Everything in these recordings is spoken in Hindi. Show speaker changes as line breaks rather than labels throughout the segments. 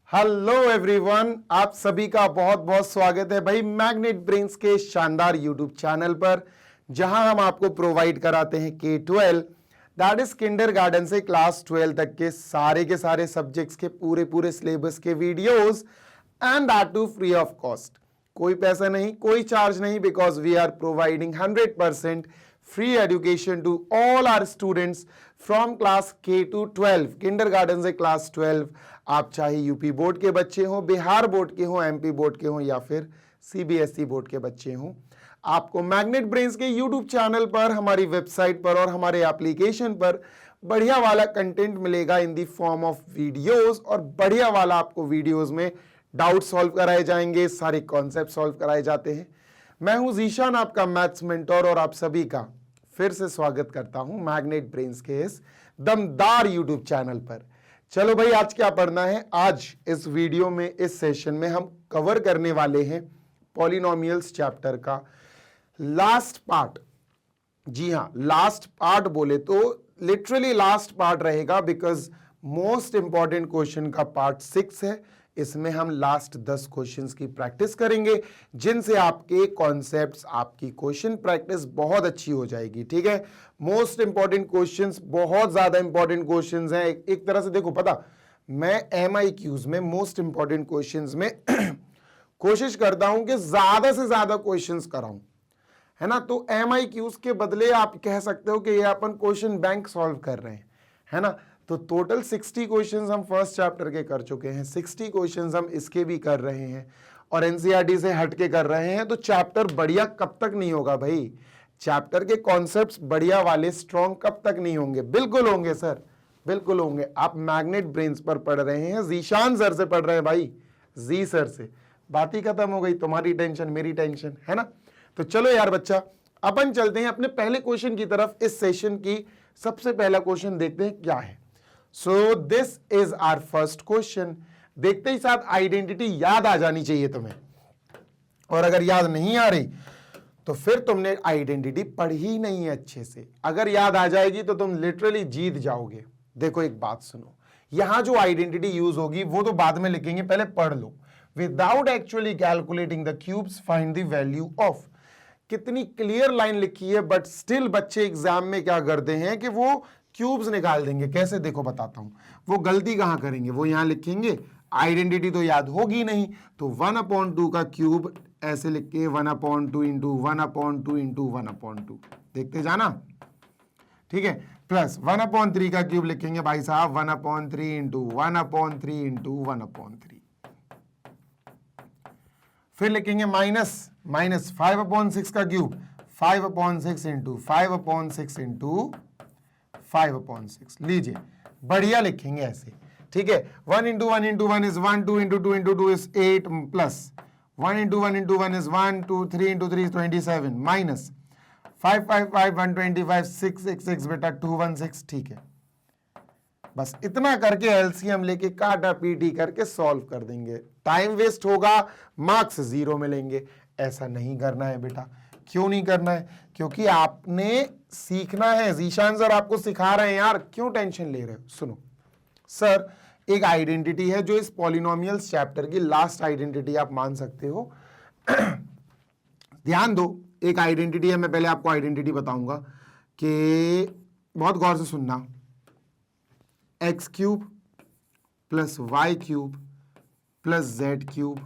हेलो एवरीवन, आप सभी का बहुत बहुत स्वागत है भाई मैग्नेट ब्रेन्स के शानदार यूट्यूब चैनल पर, जहां हम आपको प्रोवाइड कराते हैं K12 दैट इज किंडरगार्टन से क्लास 12 तक के सारे सब्जेक्ट्स के पूरे सिलेबस के videos and that too free of cost. कोई पैसा नहीं, कोई चार्ज नहीं, because we are providing 100% free education to all our students from class K to 12 kindergarten से क्लास 12। आप चाहे यूपी बोर्ड के बच्चे हो, बिहार बोर्ड के हो, एमपी बोर्ड के हो या फिर सीबीएसई बोर्ड के बच्चे हो, आपको मैग्नेट ब्रेन्स के यूट्यूब चैनल पर, हमारी वेबसाइट पर और हमारे एप्लीकेशन पर बढ़िया वाला कंटेंट मिलेगा इन दी फॉर्म ऑफ वीडियोस। और बढ़िया वाला आपको वीडियोस में डाउट सॉल्व कराए जाएंगे, सारे कॉन्सेप्ट सॉल्व कराए जाते हैं। मैं हूं जीशान, आपका मैथ्स मेंटोर, और आप सभी का फिर से स्वागत करता हूं मैग्नेट ब्रेन्स के इस दमदार यूट्यूब चैनल पर। चलो भाई, आज क्या पढ़ना है? आज इस वीडियो में, इस सेशन में हम कवर करने वाले हैं पॉलिनोमियल्स चैप्टर का लास्ट पार्ट। जी हाँ, लास्ट पार्ट बोले तो लिटरली लास्ट पार्ट रहेगा, बिकॉज मोस्ट इंपॉर्टेंट क्वेश्चन का पार्ट 6 है। इसमें हम लास्ट 10 क्वेश्चंस की प्रैक्टिस करेंगे, जिनसे आपके कॉन्सेप्ट्स, आपकी क्वेश्चन प्रैक्टिस बहुत अच्छी हो जाएगी। ठीक है, मोस्ट इंपॉर्टेंट क्वेश्चंस, बहुत ज्यादा इंपॉर्टेंट क्वेश्चंस हैं। एक तरह से देखो, पता मैं MIQs में मोस्ट इंपॉर्टेंट क्वेश्चंस में कोशिश करता हूं कि ज्यादा से ज्यादा क्वेश्चंस कराऊं, है ना। तो MIQs के बदले आप कह सकते हो कि ये अपन क्वेश्चन बैंक सॉल्व कर रहे हैं, है ना। तो टोटल 60 क्वेश्चंस हम फर्स्ट चैप्टर के कर चुके हैं, 60 क्वेश्चंस हम इसके भी कर रहे हैं और एनसीईआरटी से हट के कर रहे हैं। तो चैप्टर बढ़िया कब तक नहीं होगा भाई? चैप्टर के कॉन्सेप्ट्स बढ़िया वाले, स्ट्रॉन्ग कब तक नहीं होंगे? बिल्कुल होंगे सर, बिल्कुल होंगे। आप मैग्नेट ब्रेन्स पर पढ़ रहे हैं, जीशान सर से पढ़ रहे हैं भाई, जी सर से। बात ही खत्म हो गई, तुम्हारी टेंशन मेरी टेंशन, है ना। तो चलो यार बच्चा, अपन चलते हैं अपने पहले क्वेश्चन की तरफ। इस सेशन की सबसे पहला क्वेश्चन देखते हैं क्या है। So this is our first question। देखते ही साथ आइडेंटिटी याद आ जानी चाहिए तुम्हें, और अगर याद नहीं आ रही तो फिर तुमने आइडेंटिटी पढ़ी ही नहीं है अच्छे से। अगर याद आ जाएगी तो तुम लिटरली जीत जाओगे। देखो एक बात सुनो, यहां जो आइडेंटिटी यूज होगी वो तो बाद में लिखेंगे, पहले पढ़ लो। Without actually calculating the cubes find the value of. कितनी क्लियर लाइन लिखी है, बट स्टिल बच्चे एग्जाम में क्या करते हैं कि वो क्यूब्स निकाल देंगे। कैसे? देखो बताता हूं। वो गलती कहां करेंगे, वो यहां लिखेंगे, आइडेंटिटी तो याद होगी नहीं, तो 1/2 का क्यूब ऐसे लिख के 1/2 इंटू 1/2 इंटू 1/2 देखते जाना, ठीक है। प्लस 1/3 का क्यूब लिखेंगे भाई साहब 1/3 इंटू 1/3 इंटू 1/3। फिर लिखेंगे माइनस 5/6 का क्यूब 5/6 इंटू 5/6 इंटू 5/6। लीजिए, बढ़िया लिखेंगे ऐसे, ठीक है। 1 into 1 into 1 is 1, 2 into 2 into 2 is 8, plus 1 into 1 into 1 is 1, 2, 3 into 3 is 27, minus 5, 5, 5, 125, 6, 6, 6 बेटा 216। ठीक है, बस इतना करके एलसीएम लेके काटा पीटी करके सॉल्व कर देंगे। टाइम वेस्ट होगा, मार्क्स 0 मिलेंगे। ऐसा नहीं करना है बेटा। क्यों नहीं करना है? क्योंकि आपने सीखना है। जीशान सर आपको सिखा रहे हैं यार, क्यों टेंशन ले रहे हो? सुनो सर, एक आइडेंटिटी है जो इस पॉलिनोमियल्स चैप्टर की लास्ट आइडेंटिटी आप मान सकते हो। ध्यान दो, एक आइडेंटिटी है, मैं पहले आपको आइडेंटिटी बताऊंगा कि बहुत गौर से सुनना। x³ plus y³ plus z³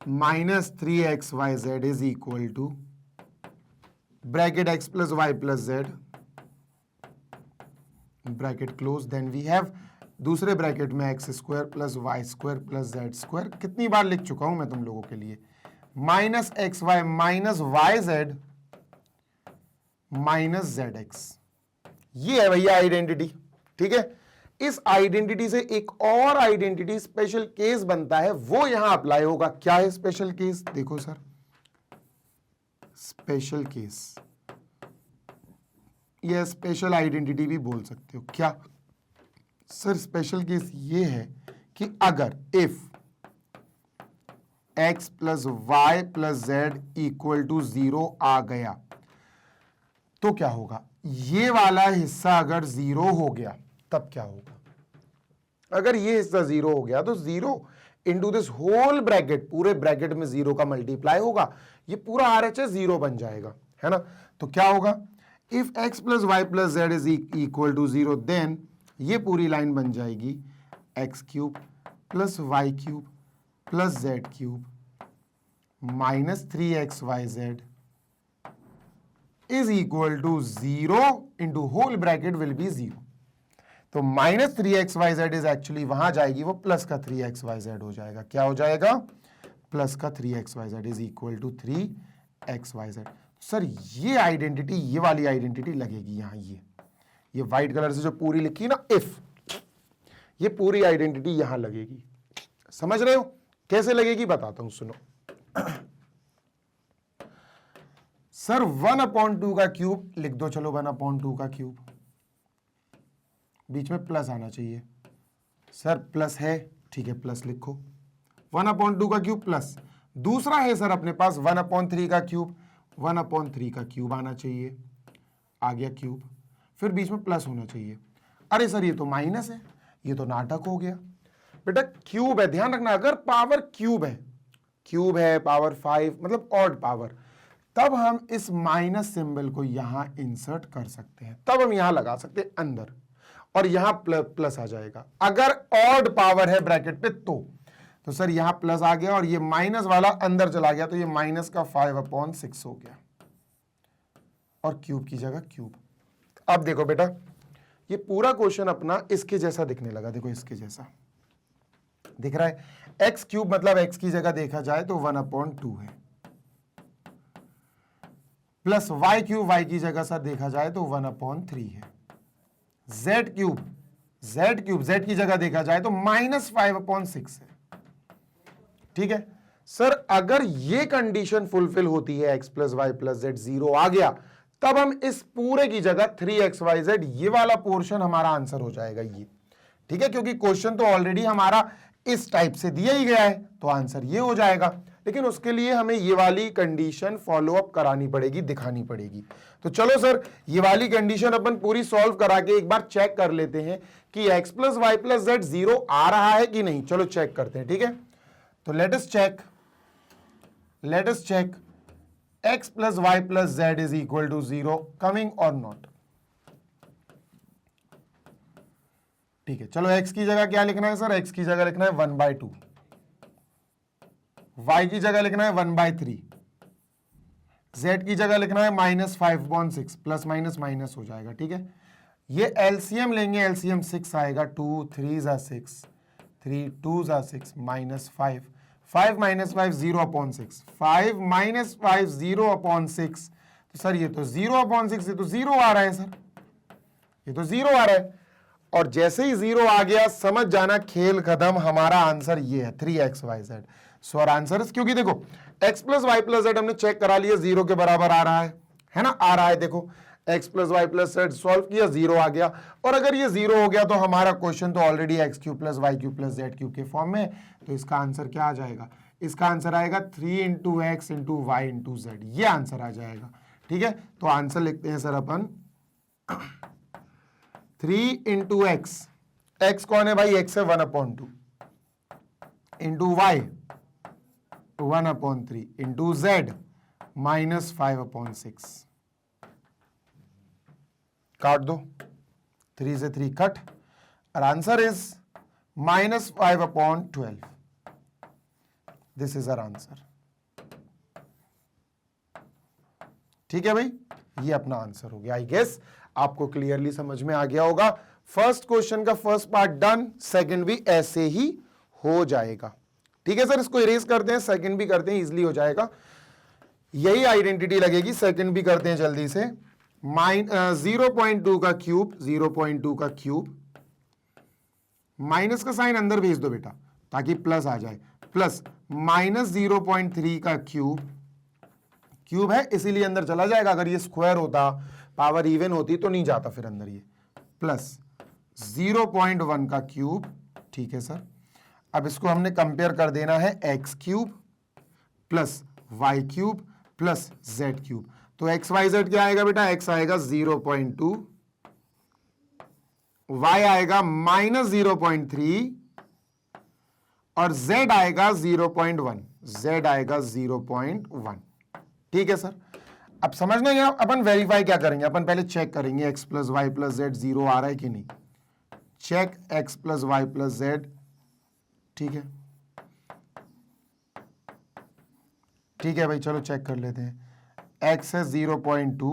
minus 3xyz is equal to bracket x plus y plus z bracket close. Then we have दूसरे ब्रैकेट में x² plus y² plus z²। कितनी बार लिख चुका हूं मैं तुम लोगों के लिए, minus xy minus yz minus zx। ये है भैया आइडेंटिटी, ठीक है। इस आइडेंटिटी से एक और आइडेंटिटी स्पेशल केस बनता है, वो यहां अप्लाई होगा। क्या है स्पेशल केस? देखो सर, स्पेशल केस या स्पेशल आइडेंटिटी भी बोल सकते हो। क्या सर? स्पेशल केस ये है कि अगर if x plus y plus z equal to 0 आ गया तो क्या होगा? ये वाला हिस्सा अगर 0 हो गया तब क्या होगा? अगर ये हिस्सा 0 हो गया तो 0 इंटू दिस होल ब्रैकेट, पूरे ब्रैकेट में 0 का मल्टीप्लाई होगा, ये पूरा RHS 0 बन जाएगा, है ना। तो क्या होगा, if x plus y plus z is equal to 0, then ये पूरी लाइन बन जाएगी x cube plus Y cube plus Z cube minus 3xyz is equal to 0 into whole bracket will be 0। तो माइनस 3xyz इज एक्चुअली वहां जाएगी, वो प्लस का 3xyz हो जाएगा। क्या हो जाएगा, प्लस का 3xyz is equal to 3xyz। Sir ये आइडेंटिटी, ये वाली आइडेंटिटी लगेगी यहां, ये व्हाइट कलर से जो पूरी लिखी ना इफ, ये पूरी आइडेंटिटी यहां लगेगी। समझ रहे हो कैसे लगेगी, बताता हूं, सुनो। सर 1/2 का क्यूब लिख दो, चलो 1/2 का क्यूब, बीच में प्लस आना चाहिए। सर प्लस है, ठीक है प्लस लिखो, 1/2 का क्यूब प्लस। दूसरा है सर अपने पास 1/3 का क्यूब, 1/3 का क्यूब आना चाहिए, आ गया क्यूब, फिर बीच में प्लस होना चाहिए। अरे सर ये तो माइनस है, ये तो नाटक हो गया। बेटा क्यूब है, ध्यान रखना, अगर पावर क्यूब है पावर 5 मतलब ऑड पावर, तब हम इस माइनस सिंबल को यहां इंसर्ट कर सकते हैं, तब हम यहां लगा सकते हैं अंदर, और यहां प्लस आ जाएगा। अगर ऑड पावर है ब्रैकेट पे तो सर यहां प्लस आ गया और ये माइनस वाला अंदर चला गया, तो ये माइनस का 5/6 हो गया, और क्यूब की जगह क्यूब। अब देखो बेटा, ये पूरा क्वेश्चन अपना इसके जैसा दिखने लगा, देखो इसके जैसा दिख रहा है। एक्स क्यूब मतलब एक्स की जगह देखा जाए तो 1/2 है, प्लस वाई क्यूब वाई की जगह सर देखा जाए तो 1/3 है। जेड क्यूब जेड की जगह देखा जाए तो -5/6 है। ठीक है सर, अगर ये कंडीशन फुलफिल होती है, x plus y plus z 0 आ गया, तब हम इस पूरे की जगह 3xyz, ये वाला पोर्शन हमारा आंसर हो जाएगा ये। ठीक है, क्योंकि क्वेश्चन तो ऑलरेडी हमारा इस टाइप से दिया ही गया है, तो आंसर ये हो जाएगा। लेकिन उसके लिए हमें ये वाली कंडीशन फॉलो अप करानी पड़ेगी, दिखानी पड़ेगी। तो चलो सर, ये वाली कंडीशन अपन पूरी सॉल्व करा के एक बार चेक कर लेते हैं कि x plus y plus z 0 आ रहा है कि नहीं। चलो चेक करते हैं, ठीक है। तो let us check x plus y plus z is equal to 0 coming और नॉट। ठीक है, चलो x की जगह क्या लिखना है सर, x की जगह लिखना है 1/2, y की जगह लिखना है 1/3, z की जगह लिखना है -5/6, प्लस माइनस माइनस हो जाएगा। ठीक है, ये एलसीएम लेंगे, एलसीएम 6 आएगा, 2 3 ज़ा 6, 3 2 ज़ा 6, -5, 5 - 5 0/6, 5 - 5 0/6। तो सर ये तो 0/6, ये तो 0 आ रहा है सर, ये तो 0 आ रहा है। और जैसे ही 0 आ गया, समझ जाना खेल खत्म, हमारा आंसर ये है 3xyz। सो आवर आंसर, क्योंकि देखो x plus y plus z हमने चेक करा लिया, 0 के बराबर आ रहा है ना, आ रहा है। देखो x plus y plus z solve किया, 0 आ गया। और अगर ये 0 हो गया तो हमारा क्वेश्चन तो already x cube plus Y cube plus Z cube के फॉर्म में, तो इसका आंसर क्या आ जाएगा, इसका आंसर आएगा 3 × x × y × z, ये आंसर आ जाएगा। ठीक है, तो आंसर लिखते हैं सर अपन 3 × x, x कौन है भाई, x है 1/2, × y 1/3, × z -5/6। काट दो, 3 से 3 कट, और answer is -5/12। This is our answer. ठीक है भाई, ये अपना आंसर हो गया। आई गेस आपको क्लियरली समझ में आ गया होगा। फर्स्ट क्वेश्चन का फर्स्ट पार्ट डन, सेकंड भी ऐसे ही हो जाएगा। ठीक है सर, इसको इरेज करते हैं, सेकंड भी करते हैं, इजिली हो जाएगा। यही आइडेंटिटी लगेगी, सेकंड भी करते हैं जल्दी से। 0.2 का क्यूब, 0.2 का क्यूब, माइनस का साइन अंदर भेज दो बेटा ताकि प्लस आ जाए, प्लस -0.3 का क्यूब, क्यूब है इसीलिए अंदर चला जाएगा, अगर ये स्क्वायर होता, पावर इवन होती तो नहीं जाता फिर अंदर ये, प्लस 0.1 का क्यूब। ठीक है सर, अब इसको हमने कंपेयर कर देना है x cube plus y cube plus z cube. तो x y z क्या आएगा बेटा, x आएगा 0.2, y आएगा -0.3 और z आएगा 0.1, z आएगा 0.1। ठीक है सर। अब समझना, यहां अपन वेरीफाई क्या करेंगे, अपन पहले चेक करेंगे x plus y plus z 0 आ रहा है कि नहीं। Check x plus y plus z, ठीक है, ठीक है भाई, चलो चेक कर लेते हैं। x है 0.2,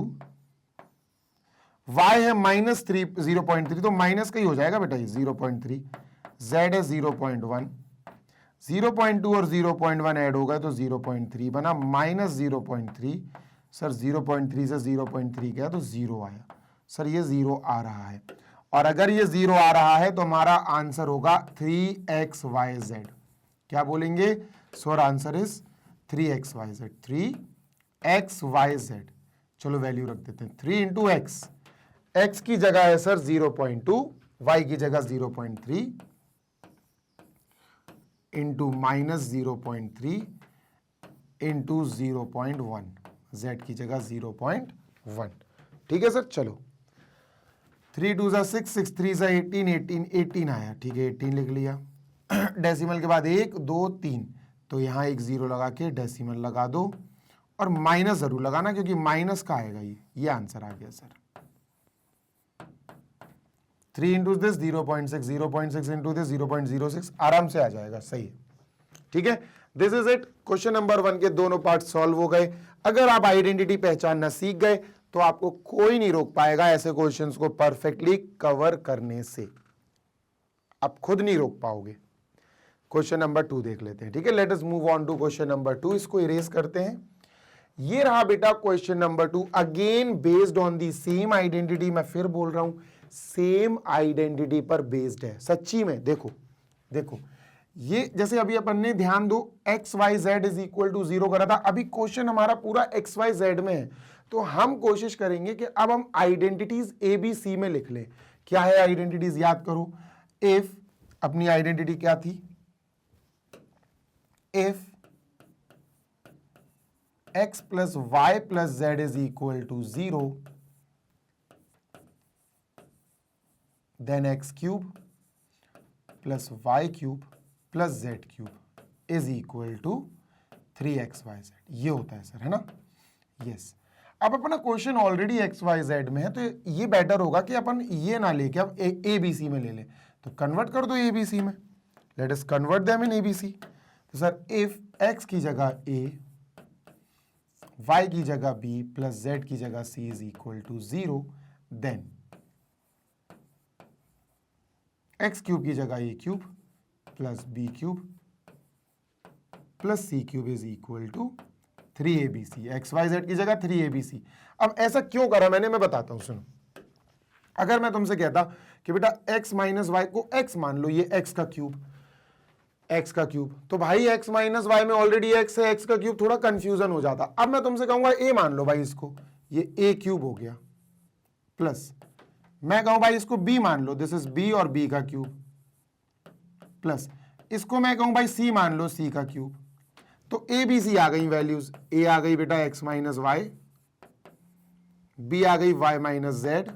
y है -3 0.3, तो माइनस का ही हो जाएगा बेटा ये 0.3, z है 0.1, 0.2 और 0.1 ऐड हो गए तो 0.3 बना, -0.3। सर 0.3 से 0.3 गया तो 0 आया। सर ये 0 आ रहा है, और अगर ये 0 आ रहा है तो हमारा आंसर होगा 3xyz। क्या बोलेंगे? Sir answer is 3xyz, 3xyz। चलो वैल्यू रख देते हैं 3 इंटू एक्स, एक्स की जगह है सर 0.2, वाई की जगह 0.3 इंटू -0.3 इंटू 0.1, z की जगह 0.1। ठीक है सर। चलो 3 2 6, 6 3 18, 18 आया। ठीक है 18 लिख लिया। डेसिमल के बाद 1 2 3, तो यहां एक 0 लगा के डेसिमल लगा दो, और माइनस जरूर लगाना क्योंकि माइनस का आएगा ये आंसर आ गया sir. 3 into this 0.6, 0.6 into this 0.06, आराम से आ जाएगा। सही है, ठीक है। This is it. Question number 1 के दोनों पार्ट सॉल्व हो गए। अगर आप आइडेंटिटी पहचानना सीख गए तो आपको कोई नहीं रोक पाएगा ऐसे क्वेश्चंस को परफेक्टली कवर करने से, आप खुद नहीं रोक पाओगे। क्वेश्चन नंबर 2 देख लेते हैं। ठीक है, let us move on to question number 2। इसको इरेज करते हैं। ये रहा बेटा question number 2, again based on the same identity. मैं फिर बोल रहा हूं, सेम आइडेंटिटी पर बेस्ड है सच्ची में। देखो देखो, ये जैसे अभी अपन ने ध्यान दो x y z is equal to 0 करा था, अभी क्वेश्चन हमारा पूरा एक्स वाई जेड में है, तो हम कोशिश करेंगे कि अब हम आइडेंटिटीज ए बी सी में लिख लें। क्या है आइडेंटिटीज, याद करो। इफ, अपनी आइडेंटिटी क्या थी, if x plus y plus z is equal to 0, then x cube plus Y cube plus Z cube is equal to 3xyz। ये होता है सर, है ना। यस। अब अपना क्वेश्चन ऑलरेडी xyz में है, तो ये बेटर होगा कि अपन ये ना लेके अब ए बी सी में ले लें। तो कन्वर्ट कर दो ए बी सी में, let us convert them in a b c. तो सर इफ x की जगह a, y की जगह b प्लस z की जगह c is equal to 0, then x cube की जगह a cube plus b cube plus c cube is equal to 3abc। xyz की जगह 3abc। अब ऐसा क्यों करा मैंने, मैं बताता हूं, सुनो। अगर मैं तुमसे कहता कि बेटा x माइनस वाई को x मान लो, ये x का क्यूब, x का क्यूब, तो भाई x माइनस वाई में ऑलरेडी x है, x का क्यूब, थोड़ा कंफ्यूजन हो जाता। अब मैं तुमसे कहूंगा a मान लो भाई, इसको ये a क्यूब हो गया, प्लस मैं कहूं भाई इसको b मान लो, दिस इज b और b का क्यूब, प्लस इसको मैं कहूं भाई c मान लो, c का क्यूब। तो a b c आ गई वैल्यूज, a आ गई बेटा x माइनस वाई, b आ गई y माइनस जेड,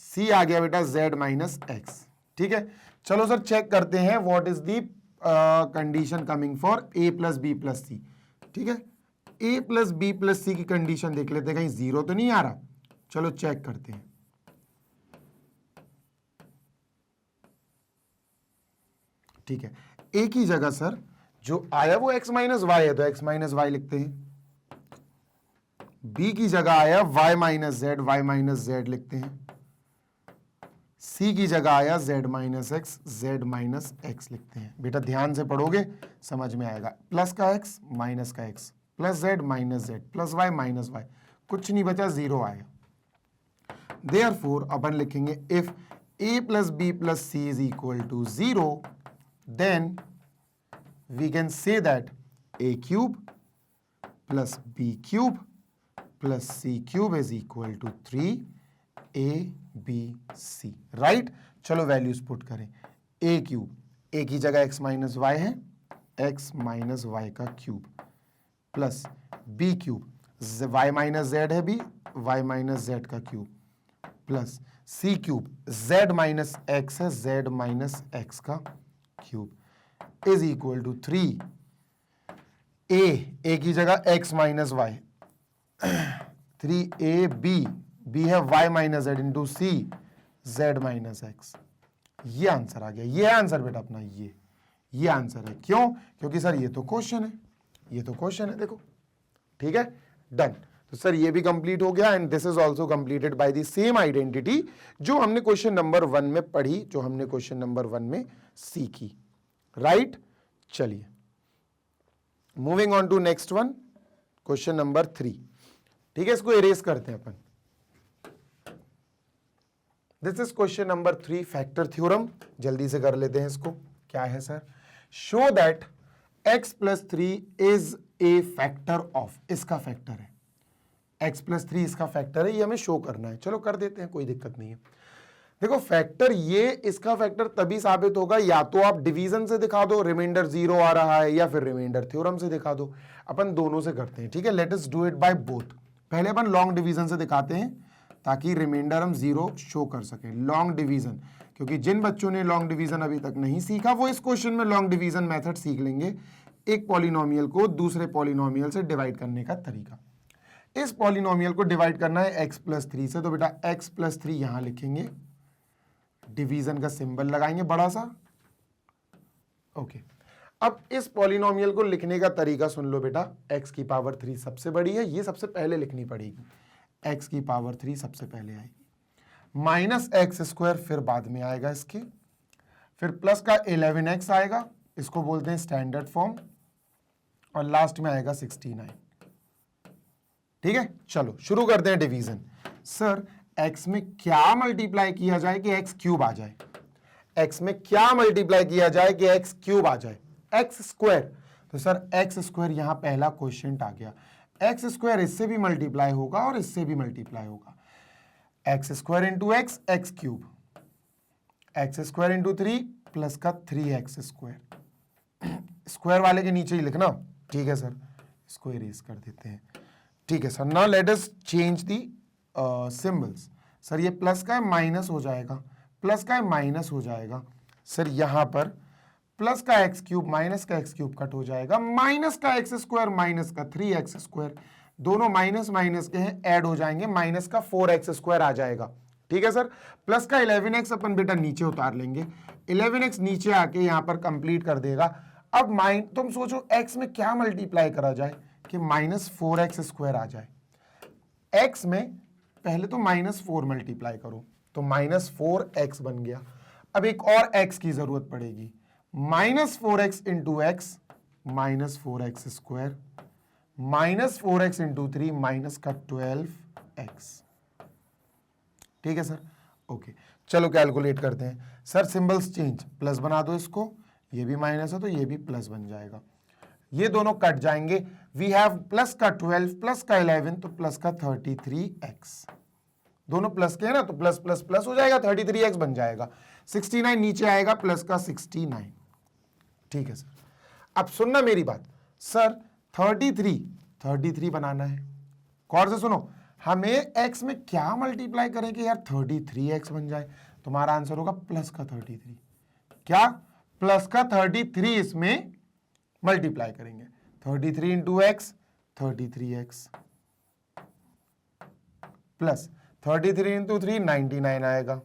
c आ गया बेटा z माइनस x। ठीक है, चलो सर चेक करते हैं what is the condition coming for a plus b plus c. ठीक है, a plus b plus c की कंडीशन देख लेते हैं, कहीं 0 तो नहीं आ रहा। चलो चेक करते हैं। ठीक है, a की जगह सर जो आया वो x माइनस वाई है, तो x माइनस वाई लिखते हैं। b की जगह आया y minus Z, y minus Z लिखते हैं। c की जगह आया z minus x, z minus x लिखते हैं। बेटा ध्यान से पढ़ोगे समझ में आएगा। प्लस का x माइनस का x, plus z minus z, plus y minus y, कुछ नहीं बचा, 0 आया। देयरफॉर अपन लिखेंगे if a plus b plus c is equal to 0, then we can say that a cube plus b cube plus c cube is equal to 3abc, right? चलो वैल्यूज पुट करें। a क्यूब, a की जगह x माइनस वाई है, x माइनस वाई का cube, plus b cube, y minus z है b, y माइनस जेड का cube, plus c cube, z minus x है, जेड माइनस एक्स का cube is equal to 3 a की जगह x minus y, 3ab, b है y minus z into c z minus x. ये आंसर आ गया। ये आंसर बेटा अपना, ये आंसर है। क्यों? क्योंकि सर ये तो क्वेश्चन है, ये तो क्वेश्चन है, देखो। ठीक है, डन। तो सर ये भी कंप्लीट हो गया and this is also completed by the same identity जो हमने क्वेश्चन नंबर 1 में पढ़ी, जो हमने क्वेश्चन नंबर 1 में सीखी। राइट, चलिए moving on to next one, question number 3। ठीक है, इसको इरेज करते हैं अपन। This is question number 3, factor theorem. जल्दी से कर लेते हैं इसको। क्या है sir? Show that x plus 3 is a factor of, इसका फैक्टर है, x प्लस 3 इसका फैक्टर है, ये हमें शो करना है। चलो कर देते हैं, कोई दिक्कत नहीं है। देखो फैक्टर, ये इसका फैक्टर तभी साबित होगा या तो आप डिवीजन से दिखा दो, रिमाइंडर 0 आ रहा है, या फिर रिमाइंडर थ्योरम से दिखा दो। अपन दोनों से करते हैं, ठीक है। Let us do it by both. पहले अपन लॉन्ग डिवीजन से दिखाते हैं ताकि रिमाइंडर हम 0 शो कर सकें। लॉन्ग डिवीजन, क्योंकि जिन बच्चों ने लॉन्ग डिवीजन अभी तक नहीं सीखा वो इस क्वेश्चन में लॉन्ग डिवीजन मेथड सीख लेंगे, एक पॉलिनोमियल को दूसरे पॉलिनोमियल से डिवाइड करने का तरीका। इस पॉलिनोमियल को डिवाइड करना है x प्लस 3 से, तो बेटा x प्लस 3 यहां लिखेंगे, डिवीजन का सिंबल लगाएंगे बड़ा सा। ओके, अब इस पॉलिनोमियल को लिखने का तरीका सुन लो बेटा। x की पावर 3 सबसे बड़ी है, ये सबसे पहले लिखनी पड़ेगी। x की पावर 3 सबसे पहले आएगी, माइनस एक्स स्क्वायर फिर बाद में आएगा इसके, फिर प्लस का 11x आएगा, इसको बोलते हैं स्टैंडर्ड फॉर्म, और लास्ट में आएगा 69। ठीक है, चलो शुरू करते हैं डिवीजन। सर x में क्या मल्टीप्लाई किया जाए कि x क्यूब आ जाए? x में क्या मल्टीप्लाई किया जाए कि x क्यूब आ जाए? x square. तो सर x स्क्वायर यहां पहला क्वेश्चन आ गया। x स्क्वायर इससे भी मल्टीप्लाई होगा और इससे भी मल्टीप्लाई होगा। x square into x, x cube, x square into 3 plus का 3x स्क्वायर। स्क्वायर वाले के नीचे ही लिखना। ठीक है सर, इसको इरेज कर देते हैं। ठीक है sir, now let us change the symbols. Sir ये प्लस का है माइनस हो जाएगा, प्लस का है माइनस हो जाएगा। सर यहां पर प्लस का एक्स क्यूब माइनस का एक्स क्यूब कट हो जाएगा, माइनस का एक्स स्क्वायर माइनस का 3x स्क्वायर, दोनों माइनस माइनस के हैं, ऐड हो जाएंगे, माइनस का 4x स्क्वायर आ जाएगा। ठीक है सर, प्लस का 11x अपन बेटा नीचे उतार लेंगे, 11x नीचे आके यहां पर कंप्लीट कर देगा। अब तुम सोचो x में क्या मल्टीप्लाई करा जाए कि माइनस 4x स्क्वायर आ जाए। x में पहले तो माइनस 4 मल्टीप्लाई करो, तो माइनस 4x बन गया। अब एक और x की जरूरत पड़ेगी, minus 4x into x, minus 4x square, minus 4x into 3 minus का 12x। ठीक है सर, ओके। चलो कैलकुलेट करते हैं। सर सिंबल्स चेंज, प्लस बना दो इसको, ये भी माइनस है तो ये भी प्लस बन जाएगा, ये दोनों कट जाएंगे। वी हैव प्लस का 12 प्लस का 11, तो प्लस का 33x, दोनों प्लस के हैं ना, तो प्लस प्लस प्लस हो जाएगा, 33x बन जाएगा। 69 नीचे आएगा, प्लस का 69। ठीक है सर, अब सुनना मेरी बात। सर 33 बनाना है, गौर से सुनो। हमें x में क्या मल्टीप्लाई करें कि यार 33x बन जाए? तुम्हारा आंसर होगा प्लस का 33। क्या? प्लस का 33 इसमें मल्टीप्लाई करेंगे, 33 into x 33x, plus 33 into 3 99 आएगा,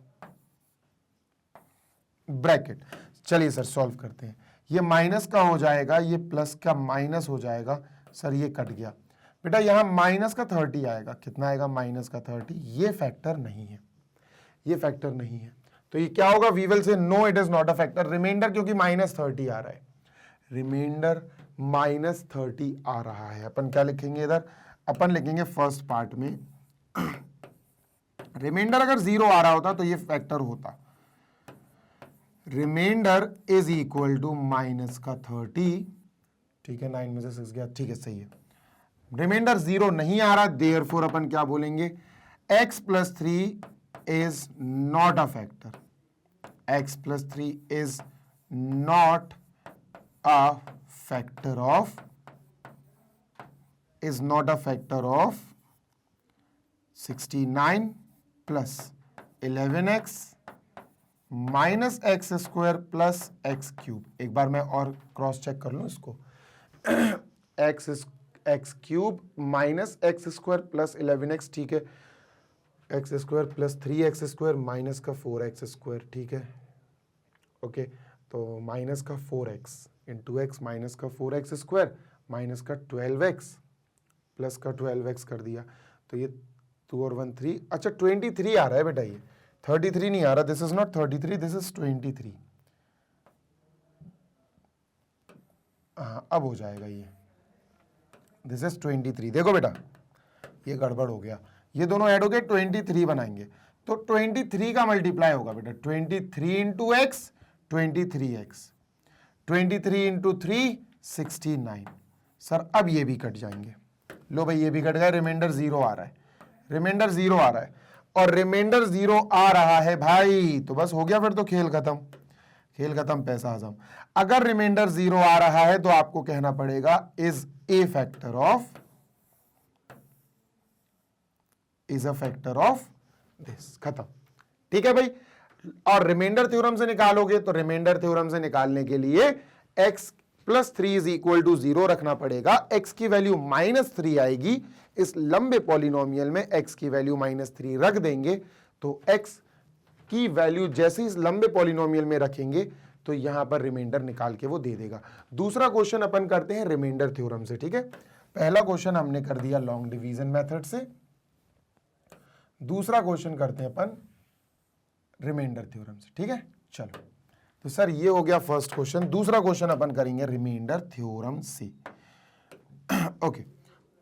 ब्रैकेट। चलिए सर सॉल्व करते हैं। ये माइनस का हो जाएगा, ये प्लस का माइनस हो जाएगा। सर ये कट गया बेटा, यहां माइनस का 30 आएगा। कितना आएगा? माइनस का 30। ये फैक्टर नहीं है, ये फैक्टर नहीं है, तो ये क्या होगा? We will say no it is not a factor. Remainder क्योंकि माइनस 30 आ रहा है, रिमाइंडर माइनस 30 आ रहा है। अपन क्या लिखेंगे इधर? अपन लिखेंगे फर्स्ट पार्ट में, रिमाइंडर अगर 0 आ रहा होता तो ये फैक्टर होता। Remainder is equal to minus का 30। ठीक है, 9 में से 6 गया, ठीक है सही है। रिमाइंडर 0 नहीं आ रहा, देयरफॉर अपन क्या बोलेंगे? x plus 3 is not a factor, x plus 3 is not a factor of, is not a factor of 69 plus 11x minus x square plus x cube. एक बार मैं और क्रॉस चेक कर लूं इसको। X cube minus x square plus 11x, ठीक है, x square plus 3x square minus का 4x स्क्वायर, ठीक है, ओके। तो माइनस का 4x इंटू एक्स माइनस का 4x स्क्वायर माइनस का 12x प्लस का 12x कर दिया। तो ये 2 और 1 3, अच्छा 23 आ रहा है बेटा, ये 33 नहीं आ रहा। This is not 33, this is 23। हाँ अब हो जाएगा ये, दिस इज 23। देखो बेटा ये गड़बड़ हो गया, ये दोनों ऐड हो गए 23 बनाएंगे। तो 23 का मल्टीप्लाई होगा बेटा 23 into x 23x, 23 into 3 69। Sir अब ये भी कट जाएंगे। लो भाई ये भी कट गया, रिमाइंडर 0 आ रहा है, रिमाइंडर 0 आ रहा है, और रिमाइंडर 0 आ रहा है भाई तो बस हो गया, फिर तो खेल खत्म, खेल खत्म, पैसा हजम। अगर रिमाइंडर 0 आ रहा है तो आपको कहना पड़ेगा is a factor of, is a factor of this, खत्म, ठीक है भाई। और रिमाइंडर थ्योरम से निकालोगे तो रिमाइंडर थ्योरम से निकालने के लिए x plus 3 is equal to 0 रखना पड़ेगा। x की वैल्यू -3 आएगी, इस लंबे पॉलिनोमियल में x की वैल्यू -3 रख देंगे, तो x की वैल्यू जैसे इस लंबे पॉलिनोमियल में रखेंगे तो यहां पर रिमाइंडर निकाल के वो दे देगा। दूसरा क्वेश्चन अपन करते हैं रिमाइंडर थ्योरम से, ठीक है। पहला क्वेश्चन हमने कर दिया लॉन्ग डिवीजन मेथड से, दूसरा क्वेश्चन करते हैं अपन रिमाइंडर थ्योरम से, ठीक है। चलो तो सर ये हो गया फर्स्ट क्वेश्चन, दूसरा क्वेश्चन अपन करेंगे रिमाइंडर थ्योरम से। ओके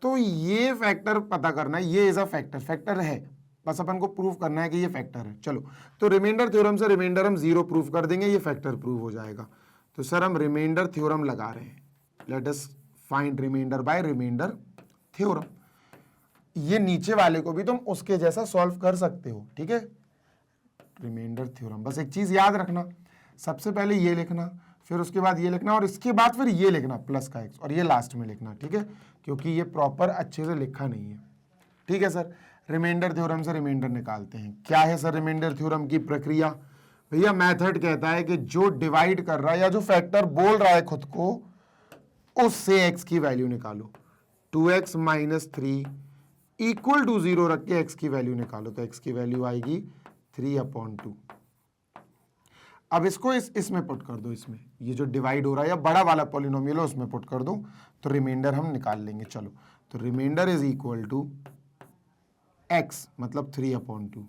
तो ये फैक्टर पता करना है, ये इज अ फैक्टर, फैक्टर है, बस अपन को प्रूव करना है कि ये फैक्टर है। चलो तो रिमाइंडर थ्योरम से रिमाइंडर हम 0 प्रूव कर देंगे, ये फैक्टर प्रूव हो जाएगा। तो सर हम रिमाइंडर थ्योरम लगा रहे हैं, let us find remainder by remainder theorem. ये नीचे वाले को भी तुम उसके जैसा सॉल्व कर सकते हो, ठीक है। रिमाइंडर थ्योरम, बस एक चीज याद रखना, सबसे पहले ये लिखना, फिर उसके बाद ये लिखना, और इसके बाद फिर ये लिखना प्लस का x, और ये लास्ट में लिखना, ठीक है, क्योंकि ये प्रॉपर अच्छे से लिखा नहीं है, ठीक है सर। रिमाइंडर थ्योरम से रिमाइंडर निकालते हैं। क्या है सर रिमाइंडर थ्योरम की प्रक्रिया? भैया मेथड कहता है कि जो डिवाइड कर रहा है या जो फैक्टर बोल रहा है खुद को, उससे x की वैल्यू निकालो। 2x माइनस 3 इक्वल टू 0 रख के x की वैल्यू निकालो, तो x की वैल्यू आएगी 3/2। अब इसको इसमें पुट कर दो, इसमें ये जो डिवाइड हो रहा है या बड़ा वाला पॉलिनोमियल है उसमें पुट कर दो, तो रिमाइंडर हम निकाल लेंगे। चलो तो remainder is equal to x मतलब 3/2,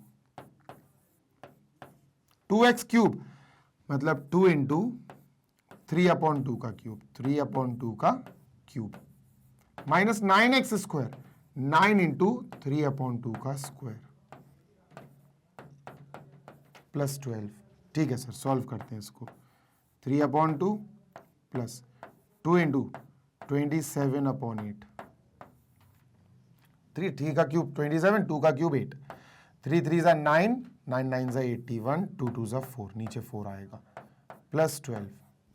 2x क्यूब मतलब 2 इंटू 3/2 का क्यूब, 3/2 का cube, minus 9x square, 9 into 3/2 का स्क्वायर, प्लस 12। ठीक है सर, सॉल्व करते हैं इसको। 3/2 प्लस 2 इंटू 27/8, 3 का क्यूब 27, 2 का क्यूब 8, 3 3 ज़ा 9, 9 9 ज़ा 81, 2 2 ज़ा 4, नीचे 4 आएगा, प्लस 12।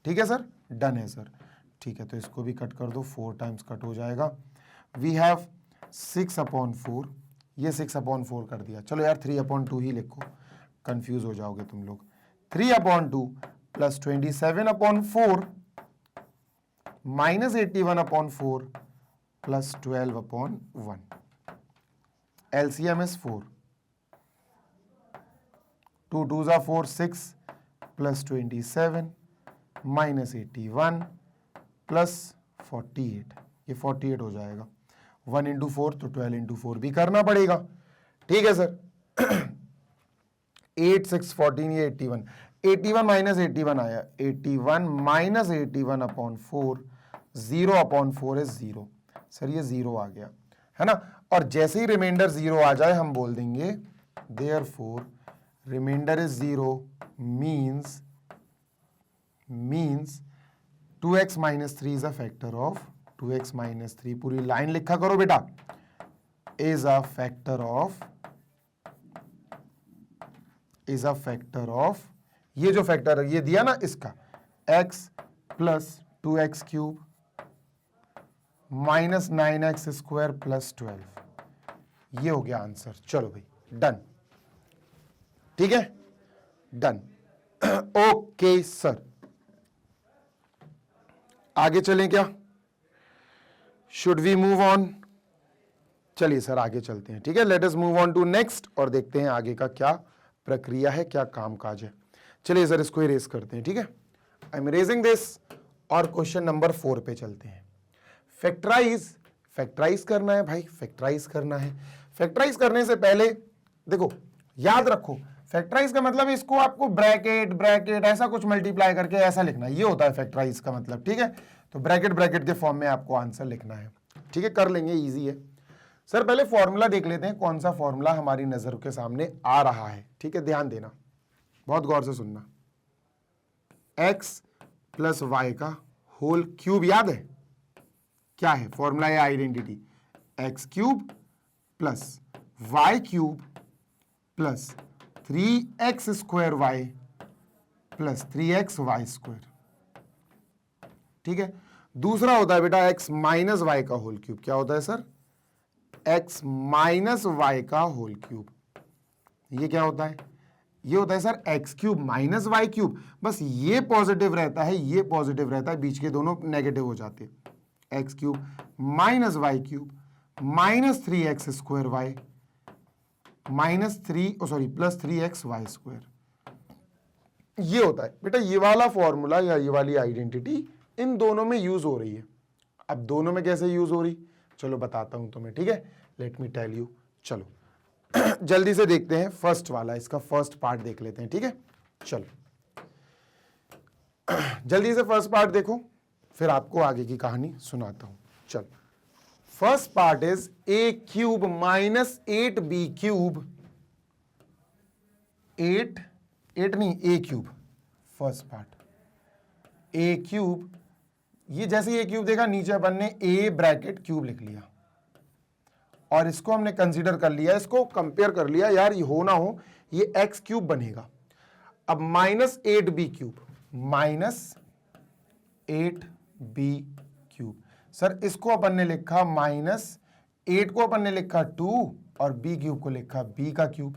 ठीक है सर, डन है सर। ठीक है तो इसको भी कट कर दो, 4 टाइम्स कट हो जाएगा। वी हैव 6/4, ये 6/4 कर दिया। चलो यार 3/2 ही लिखो, कंफ्यूज हो जाओगे तुम लोग। 3/2 plus 27/4 minus 81/4 plus 12/1। LCM is 4, 2 2 ज़ा 4, 6 प्लस 27 माइनस 81 प्लस 48, ये 48 हो जाएगा। 1 इंटू 4 तो 12 इंटू 4 भी करना पड़ेगा। ठीक है सर। 8 6 14, ये 81, 81 माइनस 81 आया, 81 माइनस 81/4, 0/4 इज 0। सर ये 0 आ गया है ना, और जैसे ही रिमाइंडर 0 आ जाए हम बोल देंगे therefore remainder is 0 means 2x minus 3 is a factor of 2x minus 3, पूरी लाइन लिखा करो बेटा, इज अ फैक्टर ऑफ ये जो फैक्टर ये दिया ना इसका, x plus 2x cube minus 9x square plus 12, ये हो गया आंसर। चलो भाई डन। ठीक है, डन। ओके सर, आगे चलें क्या? Should we move on? चलिए सर आगे चलते हैं, ठीक है। Let us move on to next और देखते हैं आगे का क्या प्रक्रिया है, क्या कामकाज है। चलिए सर इसको इरेज करते हैं, ठीक है। आई एम इरेजिंग दिस और क्वेश्चन नंबर 4 पे चलते हैं। फैक्टराइज, फैक्टराइज करना है भाई, फैक्टराइज करना है। फैक्टराइज करने से पहले देखो, याद रखो, फैक्टराइज का मतलब इसको आपको ब्रैकेट ब्रैकेट ऐसा कुछ मल्टीप्लाई करके ऐसा लिखना है, ये होता है फैक्टराइज का मतलब, ठीक है। तो ब्रैकेट ब्रैकेट के फॉर्म में आपको आंसर लिखना है, ठीक है, कर लेंगे, इजी है। सर पहले फॉर्मूला देख लेते हैं, कौन सा फॉर्मूला हमारी नजर के सामने आ रहा है, ठीक है, ध्यान देना, बहुत गौर से सुनना। x प्लस वाई का होल क्यूब, याद है क्या है फॉर्मूला या identity? X cube plus Y cube plus 3x square y plus 3x y square, ठीक है। दूसरा होता है बेटा x माइनस वाई का होल क्यूब, क्या होता है सर? x माइनस वाई का होल क्यूब। ये क्या होता है? ये होता है sir x cube minus y cube, बस ये पॉजिटिव रहता है, ये पॉजिटिव रहता है, बीच के दोनों नेगेटिव हो जाते हैं। X cube minus y cube minus 3x square y minus plus 3x y square. ये होता है बेटा, ये वाला फॉर्मूला या ये वाली आइडेंटिटी इन दोनों में यूज हो रही है। अब दोनों में कैसे यूज हो रही, चलो बताता हूं तुम्हें, ठीक है, लेट मी टेल यू। चलो जल्दी से देखते हैं फर्स्ट वाला, इसका फर्स्ट पार्ट देख लेते हैं, ठीक है। चलो जल्दी से फर्स्ट पार्ट देखो, फिर आपको आगे की कहानी सुनाता हूं। चलो, first part is a cube minus 8b cube, 8 नहीं, a cube, first part a cube. ये जैसे ए क्यूब देखा, नीचे अपन ने ए ब्रैकेट क्यूब लिख लिया और इसको हमने कंसीडर कर लिया, इसको कंपेयर कर लिया, यार ये हो ना हो ये एक्स क्यूब बनेगा। अब minus 8b cube, minus 8b cube, sir इसको अपन ने लिखा माइनस 8 को अपन ने लिखा 2 और b क्यूब को लिखा b का क्यूब।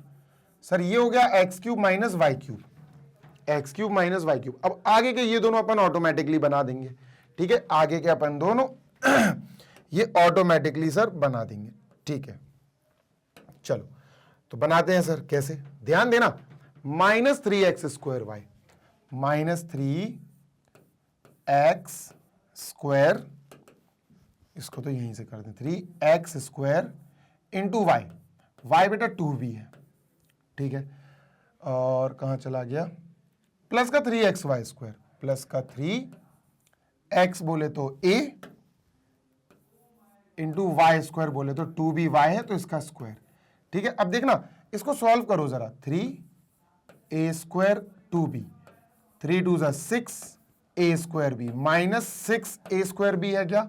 सर ये हो गया x cube minus y cube, x cube minus y cube. अब आगे के ये दोनों अपन ऑटोमेटिकली बना देंगे, ठीक है, आगे के अपन दोनों ये ऑटोमेटिकली सर बना देंगे, ठीक है। चलो तो बनाते हैं सर, कैसे, ध्यान देना। Minus 3x square y, minus 3x square, इसको तो यहीं से कर दें, 3x square into y, Y बेटा 2b है, ठीक है, और कहां चला गया, प्लस का 3x वाई स्क्वायर, प्लस का 3x बोले तो a इंटू वाई स्क्वायर बोले तो 2b, वाई है तो इसका स्क्वायर, ठीक है। अब देखना, इसको सॉल्व करो जरा, 3a स्क्वायर 2b, 3 2 जा 6a square b, minus 6a square b है क्या,